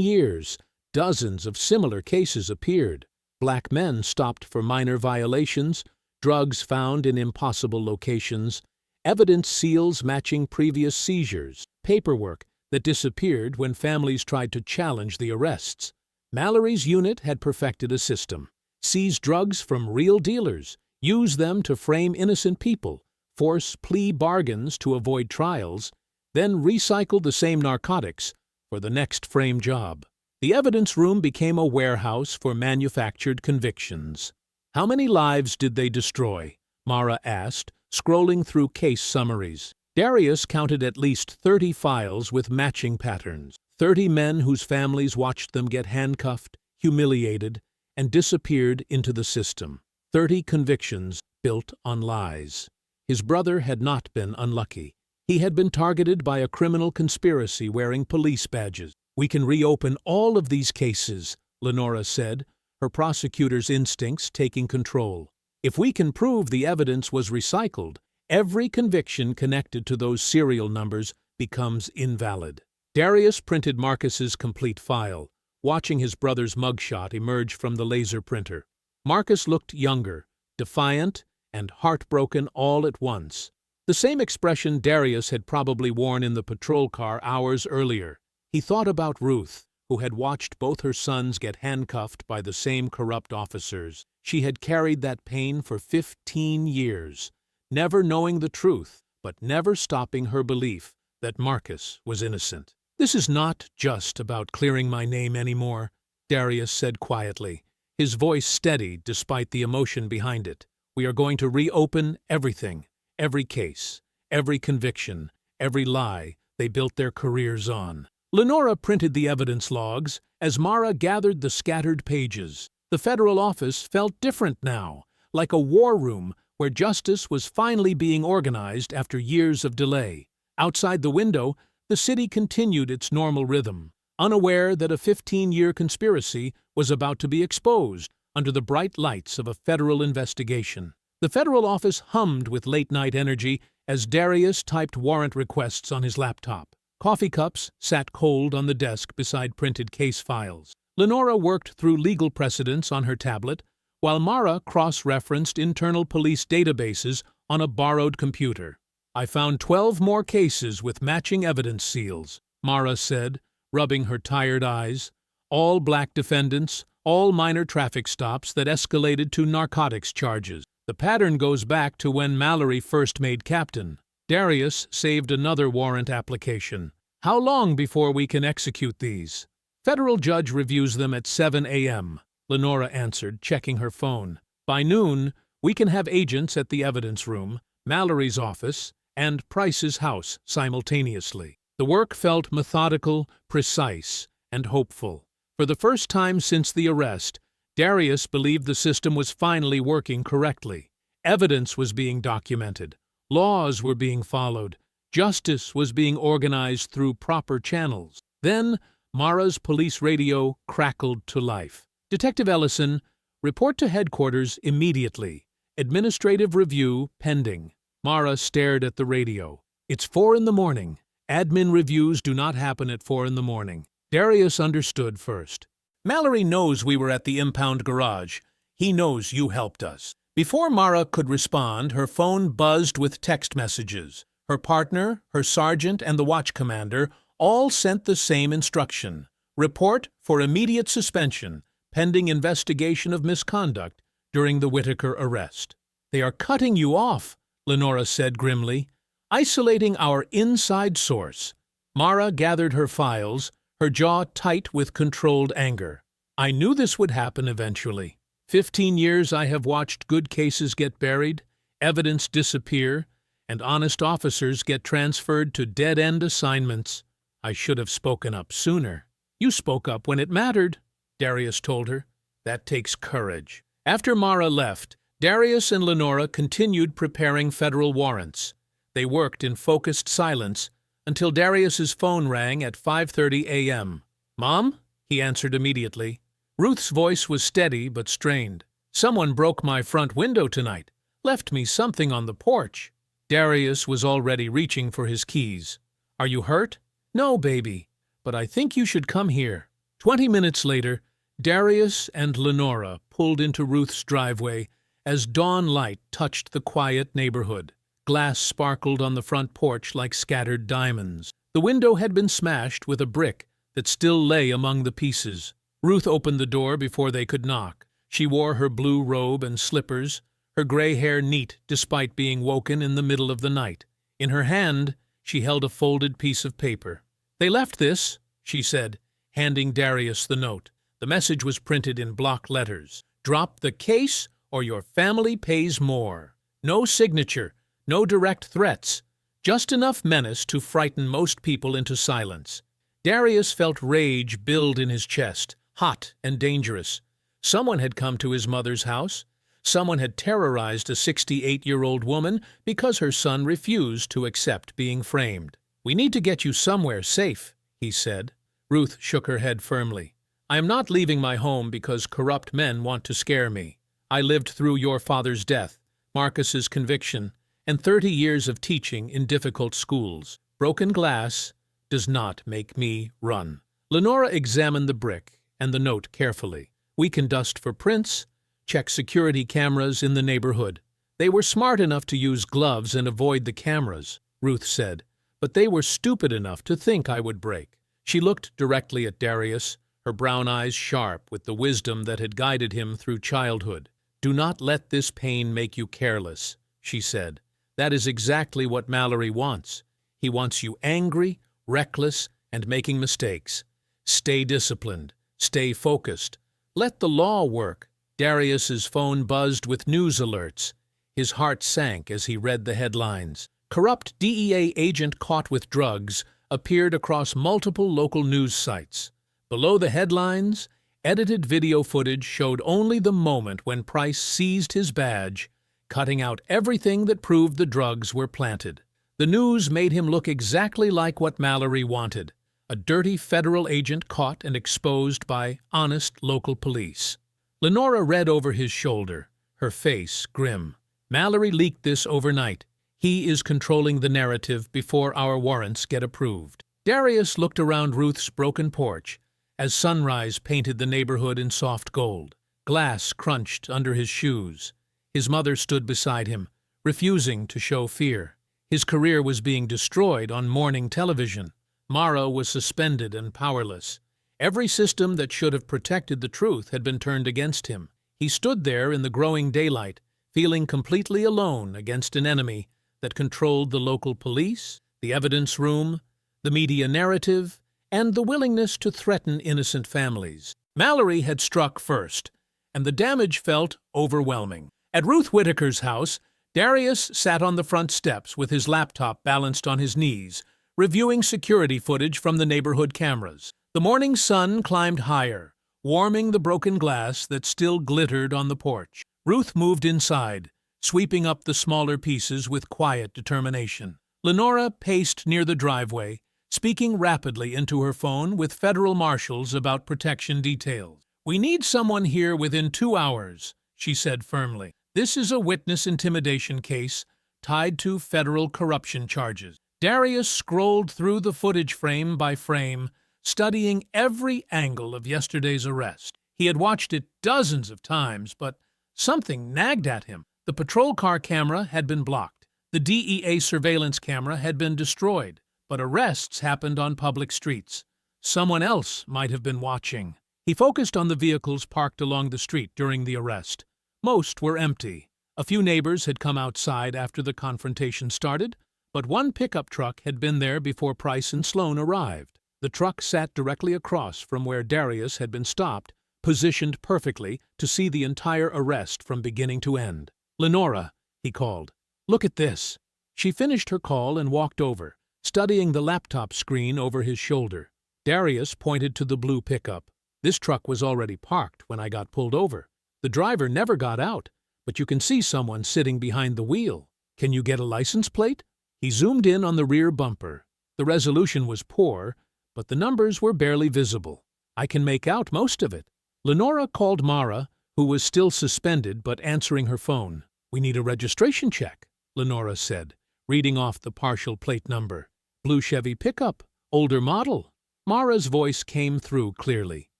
years, dozens of similar cases appeared. Black men stopped for minor violations, drugs found in impossible locations, evidence seals matching previous seizures, paperwork that disappeared when families tried to challenge the arrests. Mallory's unit had perfected a system: seize drugs from real dealers, use them to frame innocent people, force plea bargains to avoid trials, then recycle the same narcotics for the next frame job. The evidence room became a warehouse for manufactured convictions. "How many lives did they destroy?" Mara asked, scrolling through case summaries. Darius counted at least 30 files with matching patterns. 30 men whose families watched them get handcuffed, humiliated, and disappeared into the system. 30 convictions built on lies. His brother had not been unlucky. He had been targeted by a criminal conspiracy wearing police badges. "We can reopen all of these cases," Lenora said, her prosecutor's instincts taking control. "If we can prove the evidence was recycled, every conviction connected to those serial numbers becomes invalid." Darius printed Marcus's complete file, watching his brother's mugshot emerge from the laser printer. Marcus looked younger, defiant, and heartbroken all at once. The same expression Darius had probably worn in the patrol car hours earlier. He thought about Ruth, who had watched both her sons get handcuffed by the same corrupt officers. She had carried that pain for 15 years, never knowing the truth, but never stopping her belief that Marcus was innocent. "This is not just about clearing my name anymore," Darius said quietly, his voice steady despite the emotion behind it. "We are going to reopen everything, every case, every conviction, every lie they built their careers on." Lenora printed the evidence logs as Mara gathered the scattered pages. The federal office felt different now, like a war room where justice was finally being organized after years of delay. Outside the window, the city continued its normal rhythm, unaware that a 15-year conspiracy was about to be exposed under the bright lights of a federal investigation. The federal office hummed with late-night energy as Darius typed warrant requests on his laptop. Coffee cups sat cold on the desk beside printed case files. Lenora worked through legal precedents on her tablet, while Mara cross-referenced internal police databases on a borrowed computer. "I found 12 more cases with matching evidence seals," Mara said, rubbing her tired eyes. "All black defendants, all minor traffic stops that escalated to narcotics charges. The pattern goes back to when Mallory first made captain." Darius saved another warrant application. "How long before we can execute these?" "Federal judge reviews them at 7 a.m., Lenora answered, checking her phone. "By noon, we can have agents at the evidence room, Mallory's office, and Price's house simultaneously." The work felt methodical, precise, and hopeful. For the first time since the arrest, Darius believed the system was finally working correctly. Evidence was being documented. Laws were being followed. Justice was being organized through proper channels. Then, Mara's police radio crackled to life. "Detective Ellison, report to headquarters immediately. Administrative review pending." Mara stared at the radio. "It's 4 in the morning. Admin reviews do not happen at 4 in the morning." Darius understood first. "Mallory knows we were at the impound garage. He knows you helped us." Before Mara could respond, her phone buzzed with text messages. Her partner, her sergeant, and the watch commander all sent the same instruction: report for immediate suspension, pending investigation of misconduct during the Whitaker arrest. "They are cutting you off," Lenora said grimly, "isolating our inside source." Mara gathered her files, her jaw tight with controlled anger. "I knew this would happen eventually. 15 years I have watched good cases get buried, evidence disappear, and honest officers get transferred to dead-end assignments. I should have spoken up sooner." "You spoke up when it mattered," Darius told her. "That takes courage. After Mara left, Darius and Lenora continued preparing federal warrants. They worked in focused silence until Darius's phone rang at 5:30 a.m. "Mom?" he answered immediately. Ruth's voice was steady but strained. "Someone broke my front window tonight. Left me something on the porch." Darius was already reaching for his keys. "Are you hurt?" "No, baby, but I think you should come here." 20 minutes later, Darius and Lenora pulled into Ruth's driveway as dawn light touched the quiet neighborhood. Glass sparkled on the front porch like scattered diamonds. The window had been smashed with a brick that still lay among the pieces. Ruth opened the door before they could knock. She wore her blue robe and slippers, her gray hair neat despite being woken in the middle of the night. In her hand, she held a folded piece of paper. "They left this," she said, handing Darius the note. The message was printed in block letters. "Drop the case or your family pays more." No signature, no direct threats, just enough menace to frighten most people into silence. Darius felt rage build in his chest, hot and dangerous. Someone had come to his mother's house. Someone had terrorized a 68-year-old woman because her son refused to accept being framed. "We need to get you somewhere safe," he said. Ruth shook her head firmly. "I am not leaving my home because corrupt men want to scare me. I lived through your father's death, Marcus's conviction, and 30 years of teaching in difficult schools. Broken glass does not make me run." Lenora examined the brick and the note carefully. "We can dust for prints, check security cameras in the neighborhood." "They were smart enough to use gloves and avoid the cameras," Ruth said, "but they were stupid enough to think I would break." She looked directly at Darius, her brown eyes sharp with the wisdom that had guided him through childhood. "Do not let this pain make you careless," she said. "That is exactly what Mallory wants. He wants you angry, reckless, and making mistakes. Stay disciplined. Stay focused. Let the law work." Darius's phone buzzed with news alerts. His heart sank as he read the headlines. Corrupt DEA agent caught with drugs appeared across multiple local news sites. Below the headlines, edited video footage showed only the moment when Price seized his badge, cutting out everything that proved the drugs were planted. The news made him look exactly like what Mallory wanted, a dirty federal agent caught and exposed by honest local police. Lenora read over his shoulder, her face grim. "Mallory leaked this overnight. He is controlling the narrative before our warrants get approved." Darius looked around Ruth's broken porch as sunrise painted the neighborhood in soft gold. Glass crunched under his shoes. His mother stood beside him, refusing to show fear. His career was being destroyed on morning television. Mara was suspended and powerless. Every system that should have protected the truth had been turned against him. He stood there in the growing daylight, feeling completely alone against an enemy that controlled the local police, the evidence room, the media narrative, and the willingness to threaten innocent families. Mallory had struck first, and the damage felt overwhelming. At Ruth Whitaker's house, Darius sat on the front steps with his laptop balanced on his knees, reviewing security footage from the neighborhood cameras. The morning sun climbed higher, warming the broken glass that still glittered on the porch. Ruth moved inside, sweeping up the smaller pieces with quiet determination. Lenora paced near the driveway, speaking rapidly into her phone with federal marshals about protection details. "We need someone here within 2 hours," she said firmly. "This is a witness intimidation case tied to federal corruption charges." Darius scrolled through the footage frame by frame, studying every angle of yesterday's arrest. He had watched it dozens of times, but something nagged at him. The patrol car camera had been blocked. The DEA surveillance camera had been destroyed, but arrests happened on public streets. Someone else might have been watching. He focused on the vehicles parked along the street during the arrest. Most were empty. A few neighbors had come outside after the confrontation started, but one pickup truck had been there before Price and Sloan arrived. The truck sat directly across from where Darius had been stopped, positioned perfectly to see the entire arrest from beginning to end. "Lenora," he called, "look at this." She finished her call and walked over, studying the laptop screen over his shoulder. Darius pointed to the blue pickup. "This truck was already parked when I got pulled over. The The driver never got out, but you can see someone sitting behind the wheel. Can you get a license plate? He zoomed in on the rear bumper. The resolution was poor, but the numbers were barely visible. I can make out most of it. Lenora called Mara, who was still suspended but answering her phone. "We need a registration check," Lenora said, reading off the partial plate number. "Blue Chevy pickup, older model." Mara's voice came through clearly.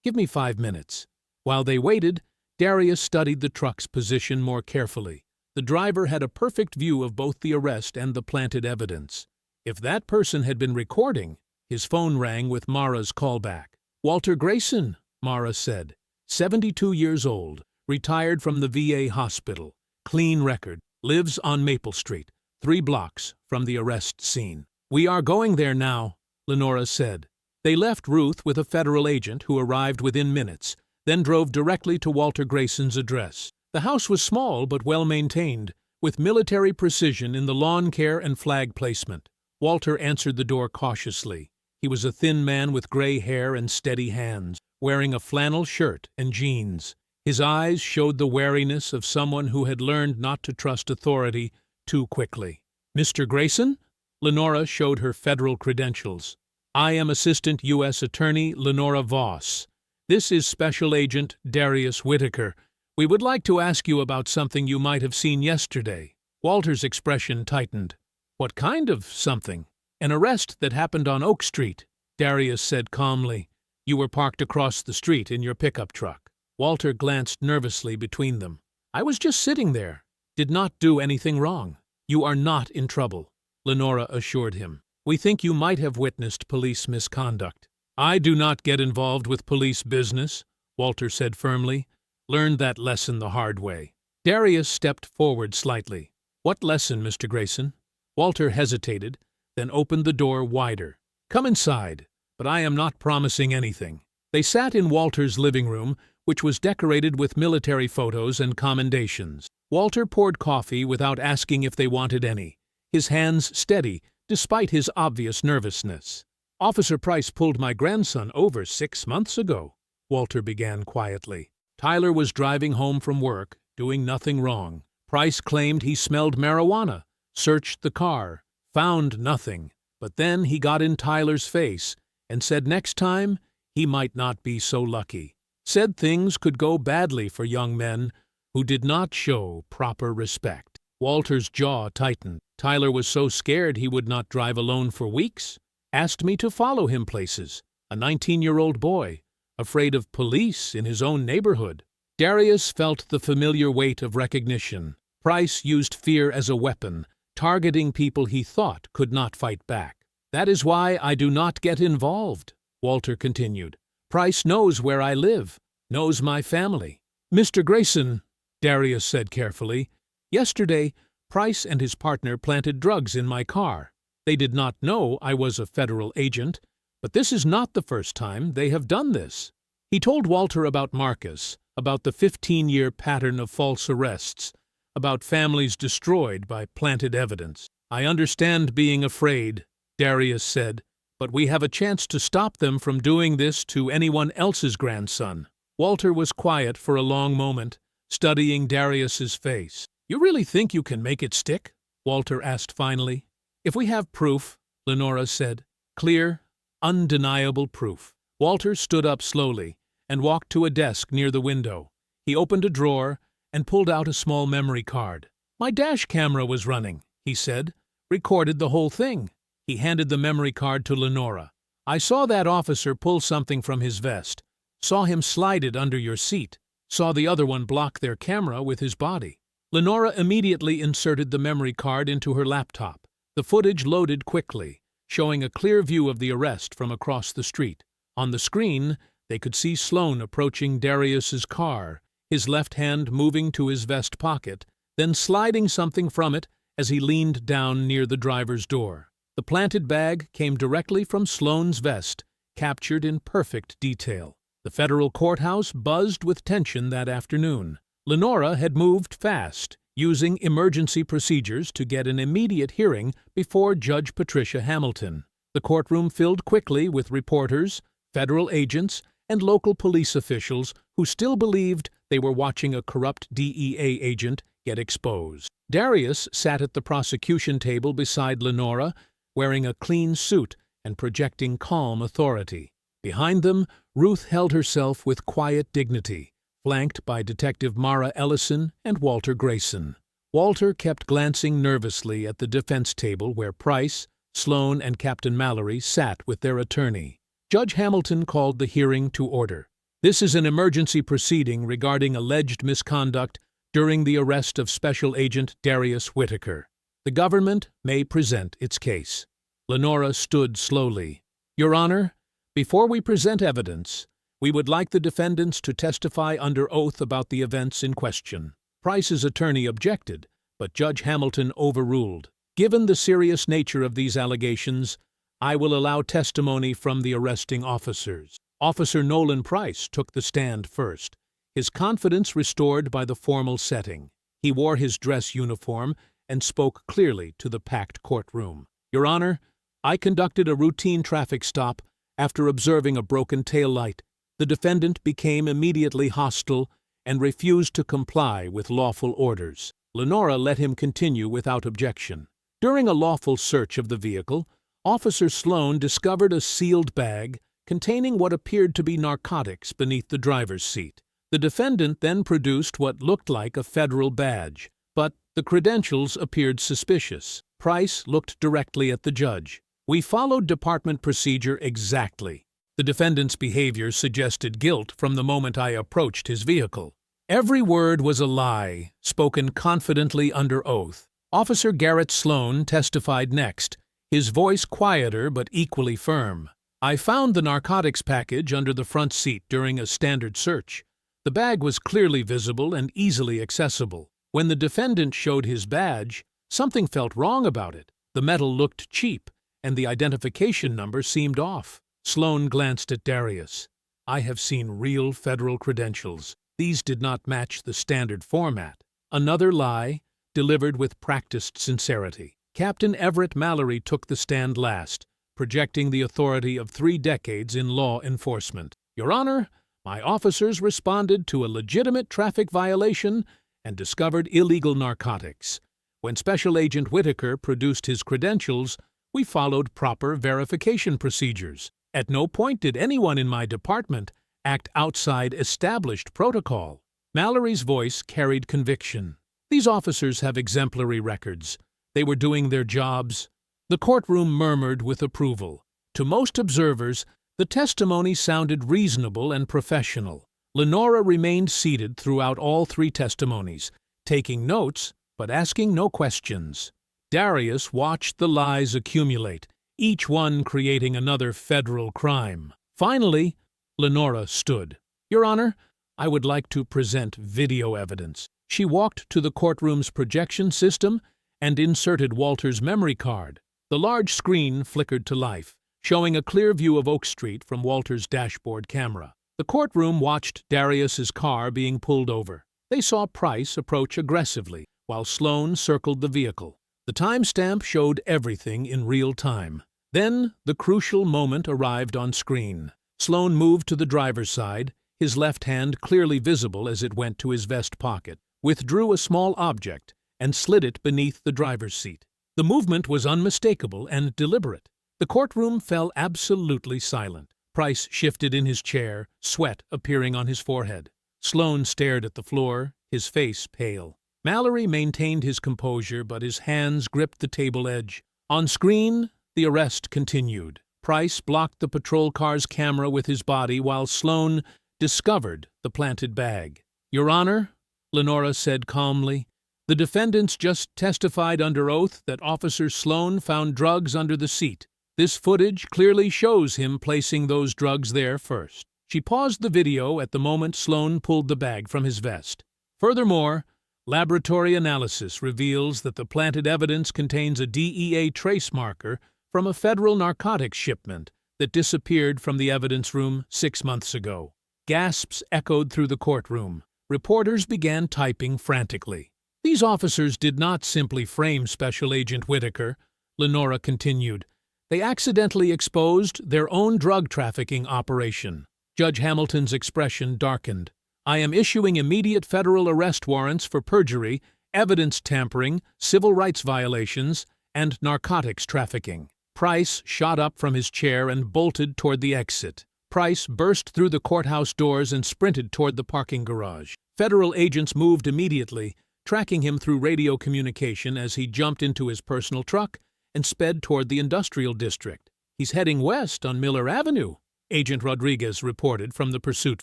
"Give me 5 minutes." While they waited, Darius studied the truck's position more carefully. The driver had a perfect view of both the arrest and the planted evidence. If that person had been recording, his phone rang with Mara's callback. "Walter Grayson," Mara said, 72 years old, retired from the VA hospital, clean record, lives on Maple Street, 3 blocks from the arrest scene. "We are going there now," Lenora said. They left Ruth with a federal agent who arrived within minutes, then drove directly to Walter Grayson's address. The house was small but well-maintained, with military precision in the lawn care and flag placement. Walter answered the door cautiously. He was a thin man with gray hair and steady hands, wearing a flannel shirt and jeans. His eyes showed the wariness of someone who had learned not to trust authority too quickly. "Mr. Grayson?" Lenora showed her federal credentials. "I am Assistant U.S. Attorney Lenora Voss. This is Special Agent Darius Whitaker. We would like to ask you about something you might have seen yesterday." Walter's expression tightened. "What kind of something?" "An arrest that happened on Oak Street," Darius said calmly. "You were parked across the street in your pickup truck." Walter glanced nervously between them. "I was just sitting there. Did not do anything wrong." "You are not in trouble," Lenora assured him. "We think you might have witnessed police misconduct." "I do not get involved with police business," Walter said firmly. "Learned that lesson the hard way." Darius stepped forward slightly. "What lesson, Mr. Grayson?" Walter hesitated, then opened the door wider. "Come inside, but I am not promising anything." They sat in Walter's living room, which was decorated with military photos and commendations. Walter poured coffee without asking if they wanted any, his hands steady despite his obvious nervousness. "Officer Price pulled my grandson over 6 months ago," Walter began quietly. "Tyler was driving home from work, doing nothing wrong. Price claimed he smelled marijuana, searched the car, found nothing, but then he got in Tyler's face and said next time he might not be so lucky. Said things could go badly for young men who did not show proper respect." Walter's jaw tightened. "Tyler was so scared he would not drive alone for weeks. Asked me to follow him places. A 19-year-old boy, afraid of police in his own neighborhood." Darius felt the familiar weight of recognition. Price used fear as a weapon, targeting people he thought could not fight back. "That is why I do not get involved," Walter continued. "Price knows where I live, knows my family." "Mr. Grayson," Darius said carefully, "yesterday Price and his partner planted drugs in my car. They did not know I was a federal agent, but this is not the first time they have done this." He told Walter about Marcus, about the 15-year pattern of false arrests, about families destroyed by planted evidence. "I understand being afraid," Darius said, "but we have a chance to stop them from doing this to anyone else's grandson." Walter was quiet for a long moment, studying Darius's face. "You really think you can make it stick?" Walter asked finally. "If we have proof," Lenora said. "Clear, undeniable proof." Walter stood up slowly and walked to a desk near the window. He opened a drawer and pulled out a small memory card. "My dash camera was running," he said. "Recorded the whole thing." He handed the memory card to Lenora. "I saw that officer pull something from his vest, saw him slide it under your seat, saw the other one block their camera with his body." Lenora immediately inserted the memory card into her laptop. The footage loaded quickly, showing a clear view of the arrest from across the street. On the screen, they could see Sloan approaching Darius's car, his left hand moving to his vest pocket, then sliding something from it as he leaned down near the driver's door. The planted bag came directly from Sloan's vest, captured in perfect detail. The federal courthouse buzzed with tension that afternoon. Lenora had moved fast, using emergency procedures to get an immediate hearing before Judge Patricia Hamilton. The courtroom filled quickly with reporters, federal agents, and local police officials who still believed they were watching a corrupt DEA agent get exposed. Darius sat at the prosecution table beside Lenora, wearing a clean suit and projecting calm authority. Behind them, Ruth held herself with quiet dignity, flanked by Detective Mara Ellison and Walter Grayson. Walter kept glancing nervously at the defense table where Price, Sloan, and Captain Mallory sat with their attorney. Judge Hamilton called the hearing to order. This is an emergency proceeding regarding alleged misconduct during the arrest of Special Agent Darius Whitaker. The government may present its case. Lenora stood slowly. Your Honor, before we present evidence, we would like the defendants to testify under oath about the events in question. Price's attorney objected, but Judge Hamilton overruled. Given the serious nature of these allegations, I will allow testimony from the arresting officers. Officer Nolan Price took the stand first, his confidence restored by the formal setting. He wore his dress uniform and spoke clearly to the packed courtroom. Your Honor, I conducted a routine traffic stop after observing a broken taillight. The defendant became immediately hostile and refused to comply with lawful orders. Lenora let him continue without objection. During a lawful search of the vehicle, Officer Sloan discovered a sealed bag containing what appeared to be narcotics beneath the driver's seat. The defendant then produced what looked like a federal badge, but the credentials appeared suspicious. Price looked directly at the judge. We followed department procedure exactly. The defendant's behavior suggested guilt from the moment I approached his vehicle. Every word was a lie, spoken confidently under oath. Officer Garrett Sloan testified next, his voice quieter but equally firm. I found the narcotics package under the front seat during a standard search. The bag was clearly visible and easily accessible. When the defendant showed his badge, something felt wrong about it. The metal looked cheap, and the identification number seemed off. Sloan glanced at Darius. I have seen real federal credentials. These did not match the standard format. Another lie, delivered with practiced sincerity. Captain Everett Mallory took the stand last, projecting the authority of 3 decades in law enforcement. Your Honor, my officers responded to a legitimate traffic violation and discovered illegal narcotics. When Special Agent Whitaker produced his credentials, we followed proper verification procedures. At no point did anyone in my department act outside established protocol. Mallory's voice carried conviction. These officers have exemplary records. They were doing their jobs. The courtroom murmured with approval. To most observers, the testimony sounded reasonable and professional. Lenora remained seated throughout all 3 testimonies, taking notes but asking no questions. Darius watched the lies accumulate, each one creating another federal crime. Finally, Lenora stood. Your Honor, I would like to present video evidence. She walked to the courtroom's projection system and inserted Walter's memory card. The large screen flickered to life, showing a clear view of Oak Street from Walter's dashboard camera. The courtroom watched Darius's car being pulled over. They saw Price approach aggressively, while Sloan circled the vehicle. The timestamp showed everything in real time. Then, the crucial moment arrived on screen. Sloan moved to the driver's side, his left hand clearly visible as it went to his vest pocket, withdrew a small object, and slid it beneath the driver's seat. The movement was unmistakable and deliberate. The courtroom fell absolutely silent. Price shifted in his chair, sweat appearing on his forehead. Sloan stared at the floor, his face pale. Mallory maintained his composure, but his hands gripped the table edge. On screen, the arrest continued. Price blocked the patrol car's camera with his body while Sloan discovered the planted bag. Your Honor, Lenora said calmly, the defendants just testified under oath that Officer Sloan found drugs under the seat. This footage clearly shows him placing those drugs there first. She paused the video at the moment Sloan pulled the bag from his vest. Furthermore, laboratory analysis reveals that the planted evidence contains a DEA trace marker from a federal narcotics shipment that disappeared from the evidence room 6 months ago. Gasps echoed through the courtroom. Reporters began typing frantically. These officers did not simply frame Special Agent Whitaker, Lenora continued. They accidentally exposed their own drug trafficking operation. Judge Hamilton's expression darkened. "I am issuing immediate federal arrest warrants for perjury, evidence tampering, civil rights violations, and narcotics trafficking." Price shot up from his chair and bolted toward the exit. Price burst through the courthouse doors and sprinted toward the parking garage. Federal agents moved immediately, tracking him through radio communication as he jumped into his personal truck and sped toward the industrial district. "He's heading west on Miller Avenue," Agent Rodriguez reported from the pursuit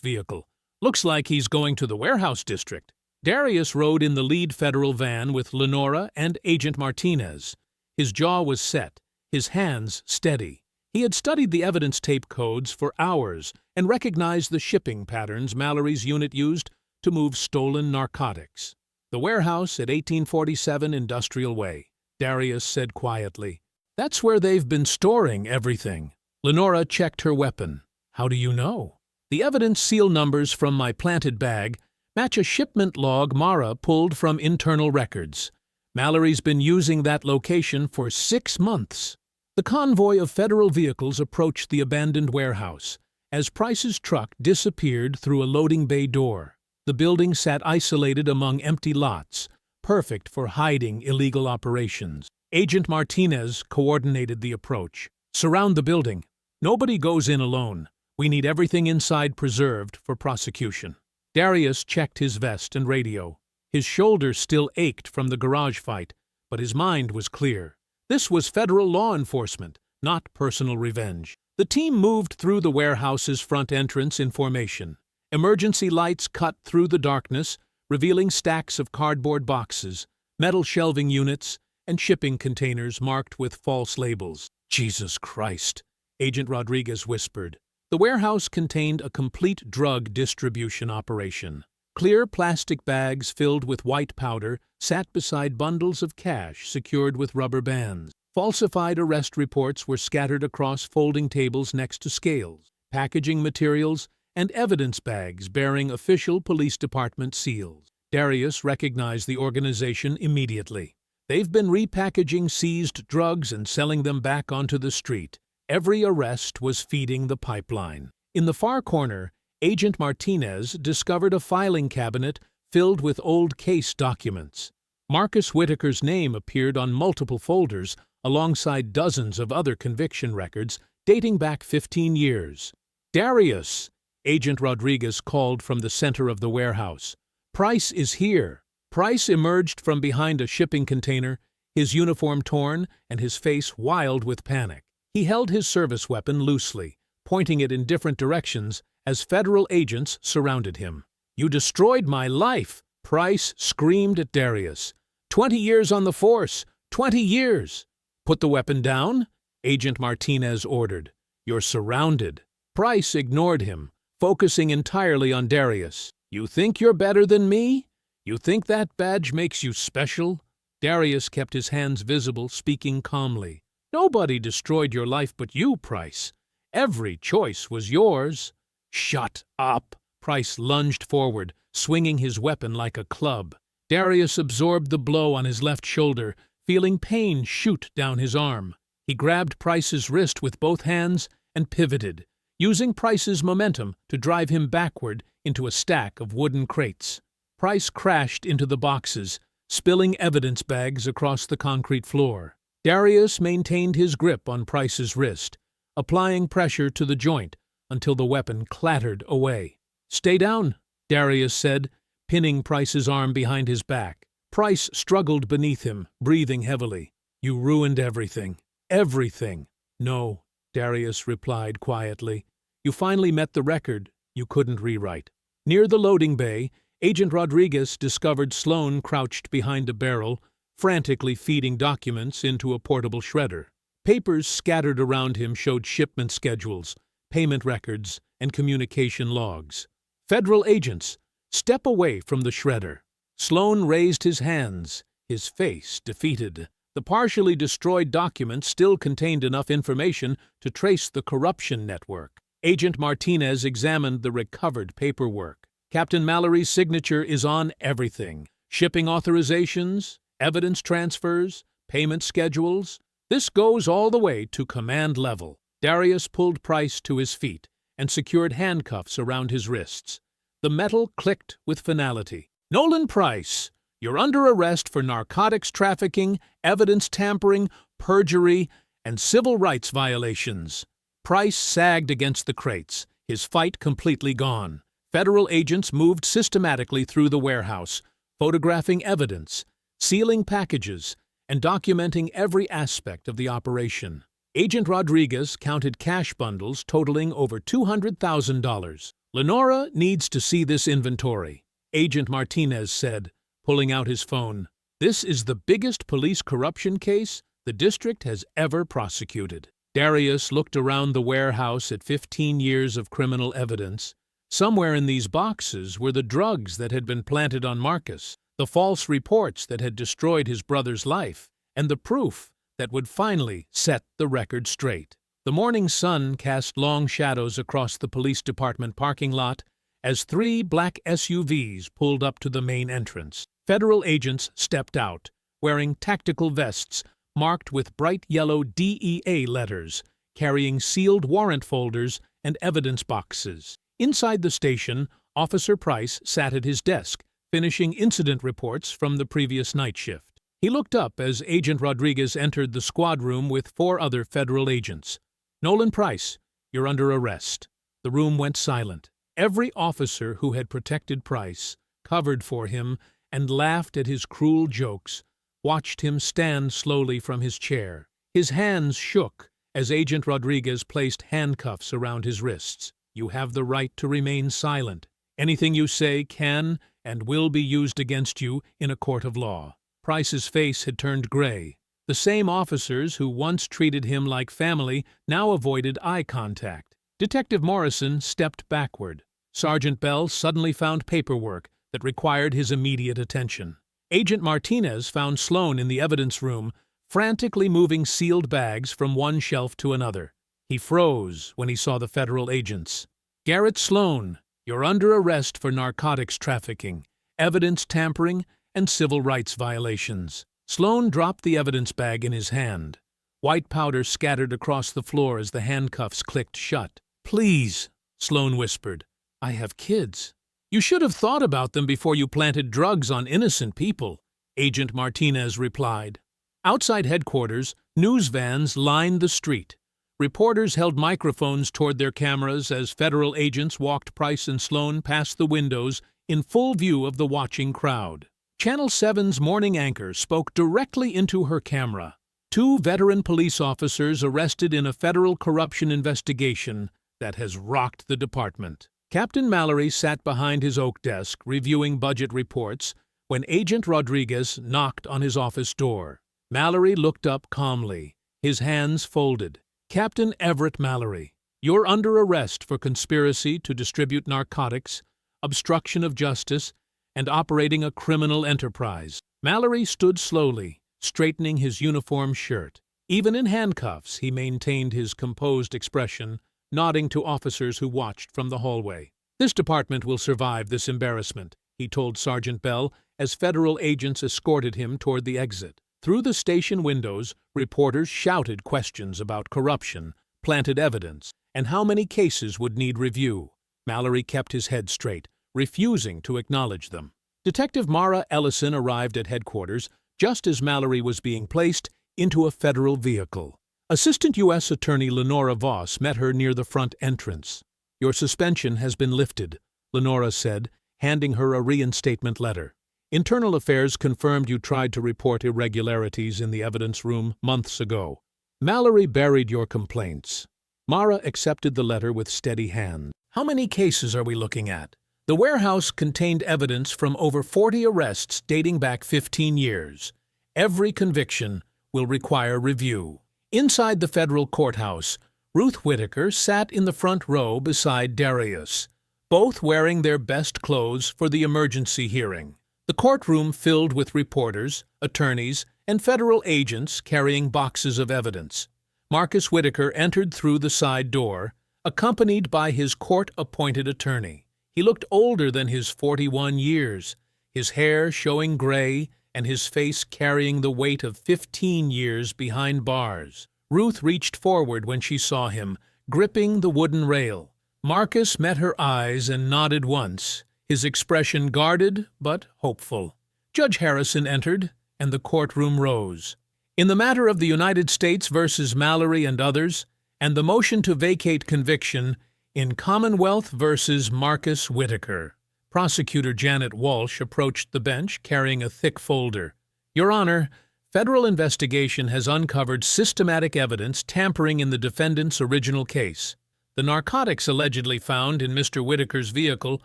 vehicle. "Looks like he's going to the warehouse district." Darius rode in the lead federal van with Lenora and Agent Martinez. His jaw was set, his hands steady. He had studied the evidence tape codes for hours and recognized the shipping patterns Mallory's unit used to move stolen narcotics. "The warehouse at 1847 Industrial Way," Darius said quietly. "That's where they've been storing everything." Lenora checked her weapon. "How do you know?" "The evidence seal numbers from my planted bag match a shipment log Mara pulled from internal records. Mallory's been using that location for 6 months." The convoy of federal vehicles approached the abandoned warehouse as Price's truck disappeared through a loading bay door. The building sat isolated among empty lots, perfect for hiding illegal operations. Agent Martinez coordinated the approach. "Surround the building. Nobody goes in alone. We need everything inside preserved for prosecution." Darius checked his vest and radio. His shoulder still ached from the garage fight, but his mind was clear. This was federal law enforcement, not personal revenge. The team moved through the warehouse's front entrance in formation. Emergency lights cut through the darkness, revealing stacks of cardboard boxes, metal shelving units, and shipping containers marked with false labels. "Jesus Christ," Agent Rodriguez whispered. The warehouse contained a complete drug distribution operation. Clear plastic bags filled with white powder sat beside bundles of cash secured with rubber bands. Falsified arrest reports were scattered across folding tables next to scales, packaging materials, and evidence bags bearing official police department seals. Darius recognized the organization immediately. They've been repackaging seized drugs and selling them back onto the street. Every arrest was feeding the pipeline. In the far corner, Agent Martinez discovered a filing cabinet filled with old case documents. Marcus Whitaker's name appeared on multiple folders alongside dozens of other conviction records dating back 15 years. "Darius," Agent Rodriguez called from the center of the warehouse. "Price is here." Price emerged from behind a shipping container, his uniform torn and his face wild with panic. He held his service weapon loosely, pointing it in different directions as federal agents surrounded him. "You destroyed my life!" Price screamed at Darius. 20 years on the force! 20 years! "Put the weapon down," Agent Martinez ordered. "You're surrounded." Price ignored him, focusing entirely on Darius. "You think you're better than me? You think that badge makes you special?" Darius kept his hands visible, speaking calmly. "Nobody destroyed your life but you, Price. Every choice was yours." "Shut up!" Price lunged forward, swinging his weapon like a club. Darius absorbed the blow on his left shoulder, feeling pain shoot down his arm. He grabbed Price's wrist with both hands and pivoted, using Price's momentum to drive him backward into a stack of wooden crates. Price crashed into the boxes, spilling evidence bags across the concrete floor. Darius maintained his grip on Price's wrist, applying pressure to the joint until the weapon clattered away. "Stay down," Darius said, pinning Price's arm behind his back. Price struggled beneath him, breathing heavily. "You ruined everything. Everything." "No," Darius replied quietly. "You finally met the record you couldn't rewrite." Near the loading bay, Agent Rodriguez discovered Sloan crouched behind a barrel, frantically feeding documents into a portable shredder. Papers scattered around him showed shipment schedules, payment records, and communication logs. "Federal agents, step away from the shredder." Sloan raised his hands, his face defeated. The partially destroyed documents still contained enough information to trace the corruption network. Agent Martinez examined the recovered paperwork. "Captain Mallory's signature is on everything. Shipping authorizations, evidence transfers, payment schedules. This goes all the way to command level." Darius pulled Price to his feet and secured handcuffs around his wrists. The metal clicked with finality. "Nolan Price, you're under arrest for narcotics trafficking, evidence tampering, perjury, and civil rights violations." Price sagged against the crates, his fight completely gone. Federal agents moved systematically through the warehouse, photographing evidence, sealing packages, and documenting every aspect of the operation. Agent Rodriguez counted cash bundles totaling over $200,000. "Lenora needs to see this inventory," Agent Martinez said, pulling out his phone. "This is the biggest police corruption case the district has ever prosecuted." Darius looked around the warehouse at 15 years of criminal evidence. Somewhere in these boxes were the drugs that had been planted on Marcus, the false reports that had destroyed his brother's life, and the proof that would finally set the record straight. The morning sun cast long shadows across the police department parking lot as 3 black SUVs pulled up to the main entrance. Federal agents stepped out, wearing tactical vests marked with bright yellow DEA letters, carrying sealed warrant folders and evidence boxes. Inside the station, Officer Price sat at his desk, finishing incident reports from the previous night shift. He looked up as Agent Rodriguez entered the squad room with 4 other federal agents. "Nolan Price, you're under arrest." The room went silent. Every officer who had protected Price, covered for him, and laughed at his cruel jokes, watched him stand slowly from his chair. His hands shook as Agent Rodriguez placed handcuffs around his wrists. "You have the right to remain silent. Anything you say can and will be used against you in a court of law." Price's face had turned gray. The same officers who once treated him like family now avoided eye contact. Detective Morrison stepped backward. Sergeant Bell suddenly found paperwork that required his immediate attention. Agent Martinez found Sloan in the evidence room, frantically moving sealed bags from one shelf to another. He froze when he saw the federal agents. "Garrett Sloan, you're under arrest for narcotics trafficking, evidence tampering, and civil rights violations." Sloan dropped the evidence bag in his hand. White powder scattered across the floor as the handcuffs clicked shut. "Please," Sloan whispered. "I have kids." "You should have thought about them before you planted drugs on innocent people," Agent Martinez replied. Outside headquarters, news vans lined the street. Reporters held microphones toward their cameras as federal agents walked Price and Sloan past the windows in full view of the watching crowd. Channel 7's morning anchor spoke directly into her camera. 2 veteran police officers arrested in a federal corruption investigation that has rocked the department. Captain Mallory sat behind his oak desk reviewing budget reports when Agent Rodriguez knocked on his office door. Mallory looked up calmly, his hands folded. "Captain Everett Mallory, you're under arrest for conspiracy to distribute narcotics, obstruction of justice, and operating a criminal enterprise." Mallory stood slowly, straightening his uniform shirt. Even in handcuffs, he maintained his composed expression, nodding to officers who watched from the hallway. "This department will survive this embarrassment," he told Sergeant Bell as federal agents escorted him toward the exit. Through the station windows, reporters shouted questions about corruption, planted evidence, and how many cases would need review. Mallory kept his head straight, refusing to acknowledge them. Detective Mara Ellison arrived at headquarters just as Mallory was being placed into a federal vehicle. Assistant U.S. Attorney Lenora Voss met her near the front entrance. "Your suspension has been lifted," Lenora said, handing her a reinstatement letter. "Internal Affairs confirmed you tried to report irregularities in the evidence room months ago. Mallory buried your complaints." Mara accepted the letter with steady hand. "How many cases are we looking at?" The warehouse contained evidence from over 40 arrests dating back 15 years. Every conviction will require review. Inside the federal courthouse, Ruth Whitaker sat in the front row beside Darius, both wearing their best clothes for the emergency hearing. The courtroom filled with reporters, attorneys, and federal agents carrying boxes of evidence. Marcus Whitaker entered through the side door, accompanied by his court-appointed attorney. He looked older than his 41 years, his hair showing gray and his face carrying the weight of 15 years behind bars. Ruth reached forward when she saw him, gripping the wooden rail. Marcus met her eyes and nodded once, his expression guarded but hopeful. Judge Harrison entered, and the courtroom rose. In the matter of the United States versus Mallory and others, and the motion to vacate conviction in Commonwealth versus Marcus Whitaker, Prosecutor Janet Walsh approached the bench carrying a thick folder. Your Honor, federal investigation has uncovered systematic evidence tampering in the defendant's original case. The narcotics allegedly found in Mr. Whitaker's vehicle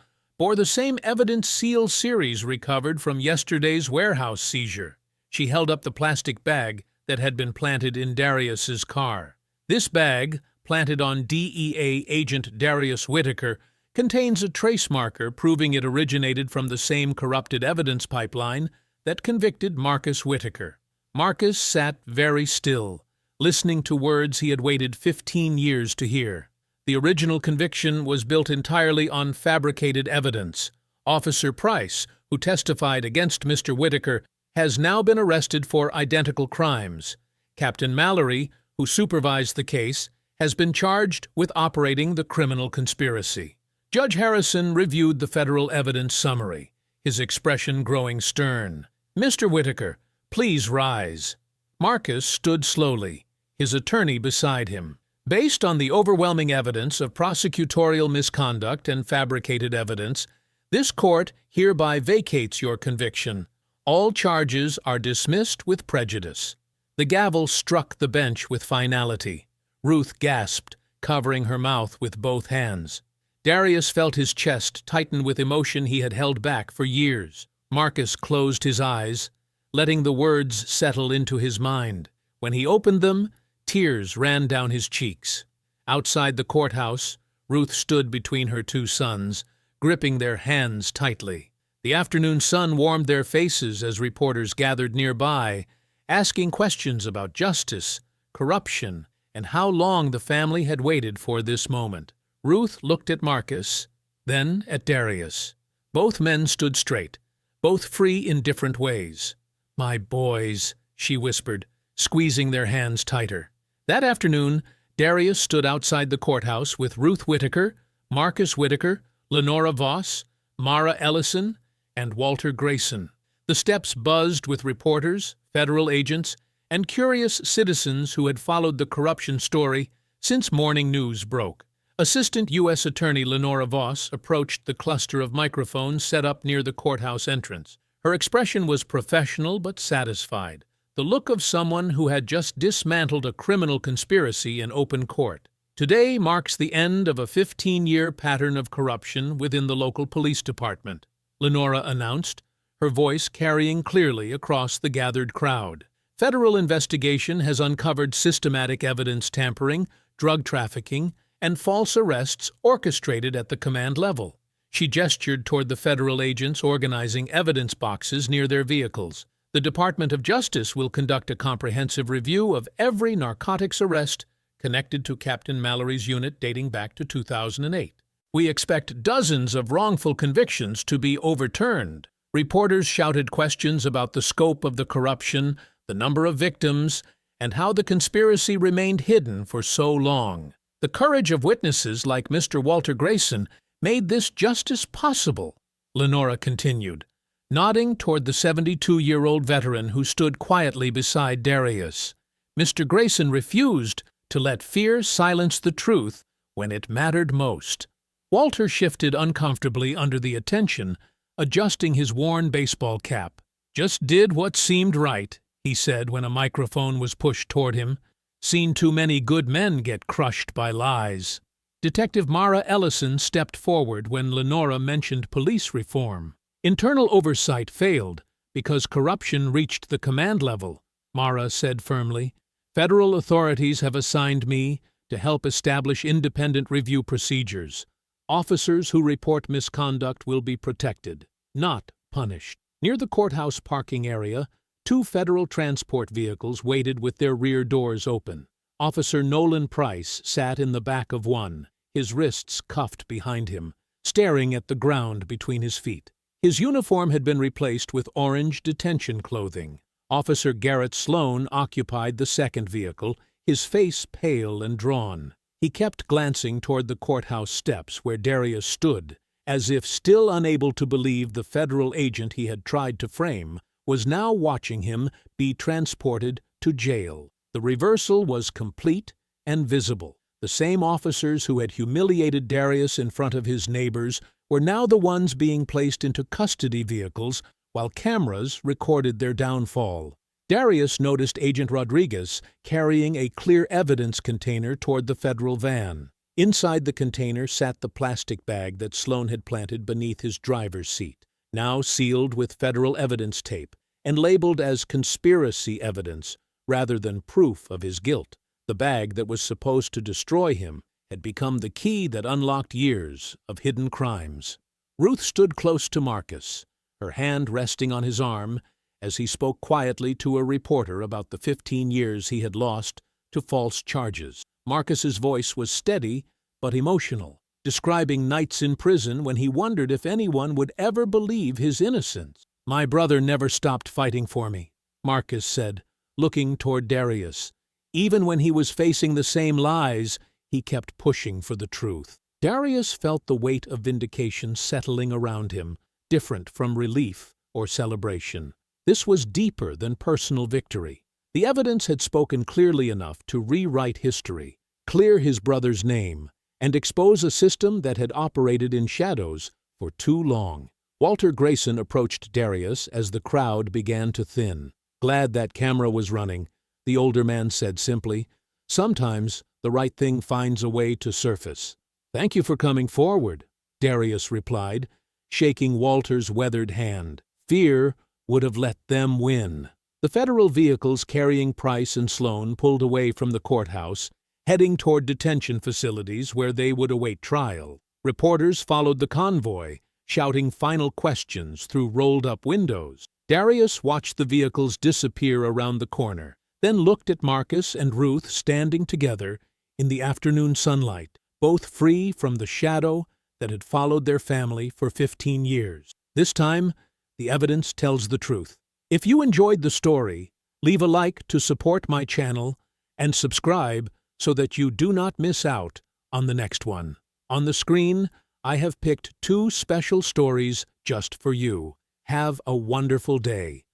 bore the same evidence seal series recovered from yesterday's warehouse seizure. She held up the plastic bag that had been planted in Darius's car. This bag, planted on DEA agent Darius Whitaker, contains a trace marker proving it originated from the same corrupted evidence pipeline that convicted Marcus Whitaker. Marcus sat very still, listening to words he had waited 15 years to hear. The original conviction was built entirely on fabricated evidence. Officer Price, who testified against Mr. Whitaker, has now been arrested for identical crimes. Captain Mallory, who supervised the case, has been charged with operating the criminal conspiracy. Judge Harrison reviewed the federal evidence summary, his expression growing stern. Mr. Whitaker, please rise. Marcus stood slowly, his attorney beside him. Based on the overwhelming evidence of prosecutorial misconduct and fabricated evidence, this court hereby vacates your conviction. All charges are dismissed with prejudice. The gavel struck the bench with finality. Ruth gasped, covering her mouth with both hands. Darius felt his chest tighten with emotion he had held back for years. Marcus closed his eyes, letting the words settle into his mind. When he opened them, tears ran down his cheeks. Outside the courthouse, Ruth stood between her two sons, gripping their hands tightly. The afternoon sun warmed their faces as reporters gathered nearby, asking questions about justice, corruption, and how long the family had waited for this moment. Ruth looked at Marcus, then at Darius. Both men stood straight, both free in different ways. "My boys," she whispered, squeezing their hands tighter. That afternoon, Darius stood outside the courthouse with Ruth Whitaker, Marcus Whitaker, Lenora Voss, Mara Ellison, and Walter Grayson. The steps buzzed with reporters, federal agents, and curious citizens who had followed the corruption story since morning news broke. Assistant U.S. Attorney Lenora Voss approached the cluster of microphones set up near the courthouse entrance. Her expression was professional but satisfied, the look of someone who had just dismantled a criminal conspiracy in open court. Today marks the end of a 15-year pattern of corruption within the local police department, Lenora announced, her voice carrying clearly across the gathered crowd. Federal investigation has uncovered systematic evidence tampering, drug trafficking, and false arrests orchestrated at the command level. She gestured toward the federal agents organizing evidence boxes near their vehicles. The Department of Justice will conduct a comprehensive review of every narcotics arrest connected to Captain Mallory's unit dating back to 2008. We expect dozens of wrongful convictions to be overturned. Reporters shouted questions about the scope of the corruption, the number of victims, and how the conspiracy remained hidden for so long. The courage of witnesses like Mr. Walter Grayson made this justice possible, Lenora continued, nodding toward the 72-year-old veteran who stood quietly beside Darius. Mr. Grayson refused to let fear silence the truth when it mattered most. Walter shifted uncomfortably under the attention, adjusting his worn baseball cap. "Just did what seemed right," he said when a microphone was pushed toward him. "Seen too many good men get crushed by lies." Detective Mara Ellison stepped forward when Lenora mentioned police reform. "Internal oversight failed because corruption reached the command level," Mara said firmly. "Federal authorities have assigned me to help establish independent review procedures. Officers who report misconduct will be protected, not punished." Near the courthouse parking area, 2 federal transport vehicles waited with their rear doors open. Officer Nolan Price sat in the back of one, his wrists cuffed behind him, staring at the ground between his feet. His uniform had been replaced with orange detention clothing. Officer Garrett Sloan occupied the second vehicle, his face pale and drawn. He kept glancing toward the courthouse steps where Darius stood, as if still unable to believe the federal agent he had tried to frame was now watching him be transported to jail. The reversal was complete and visible. The same officers who had humiliated Darius in front of his neighbors were now the ones being placed into custody vehicles while cameras recorded their downfall. Darius noticed Agent Rodriguez carrying a clear evidence container toward the federal van. Inside the container sat the plastic bag that Sloan had planted beneath his driver's seat, now sealed with federal evidence tape and labeled as conspiracy evidence rather than proof of his guilt. The bag that was supposed to destroy him had become the key that unlocked years of hidden crimes. Ruth stood close to Marcus, her hand resting on his arm as he spoke quietly to a reporter about the 15 years he had lost to false charges. Marcus's voice was steady but emotional, describing nights in prison when he wondered if anyone would ever believe his innocence. "My brother never stopped fighting for me," Marcus said, looking toward Darius. Even when he was facing the same lies, he kept pushing for the truth. Darius felt the weight of vindication settling around him, different from relief or celebration. This was deeper than personal victory. The evidence had spoken clearly enough to rewrite history, clear his brother's name, and expose a system that had operated in shadows for too long. Walter Grayson approached Darius as the crowd began to thin. "Glad that camera was running," the older man said simply. "Sometimes the right thing finds a way to surface." "Thank you for coming forward," Darius replied, shaking Walter's weathered hand. Fear would have let them win. The federal vehicles carrying Price and Sloan pulled away from the courthouse, heading toward detention facilities where they would await trial. Reporters followed the convoy, shouting final questions through rolled-up windows. Darius watched the vehicles disappear around the corner, then looked at Marcus and Ruth standing together in the afternoon sunlight, both free from the shadow that had followed their family for 15 years. This time, the evidence tells the truth. If you enjoyed the story, leave a like to support my channel and subscribe so that you do not miss out on the next one. On the screen, I have picked 2 special stories just for you. Have a wonderful day.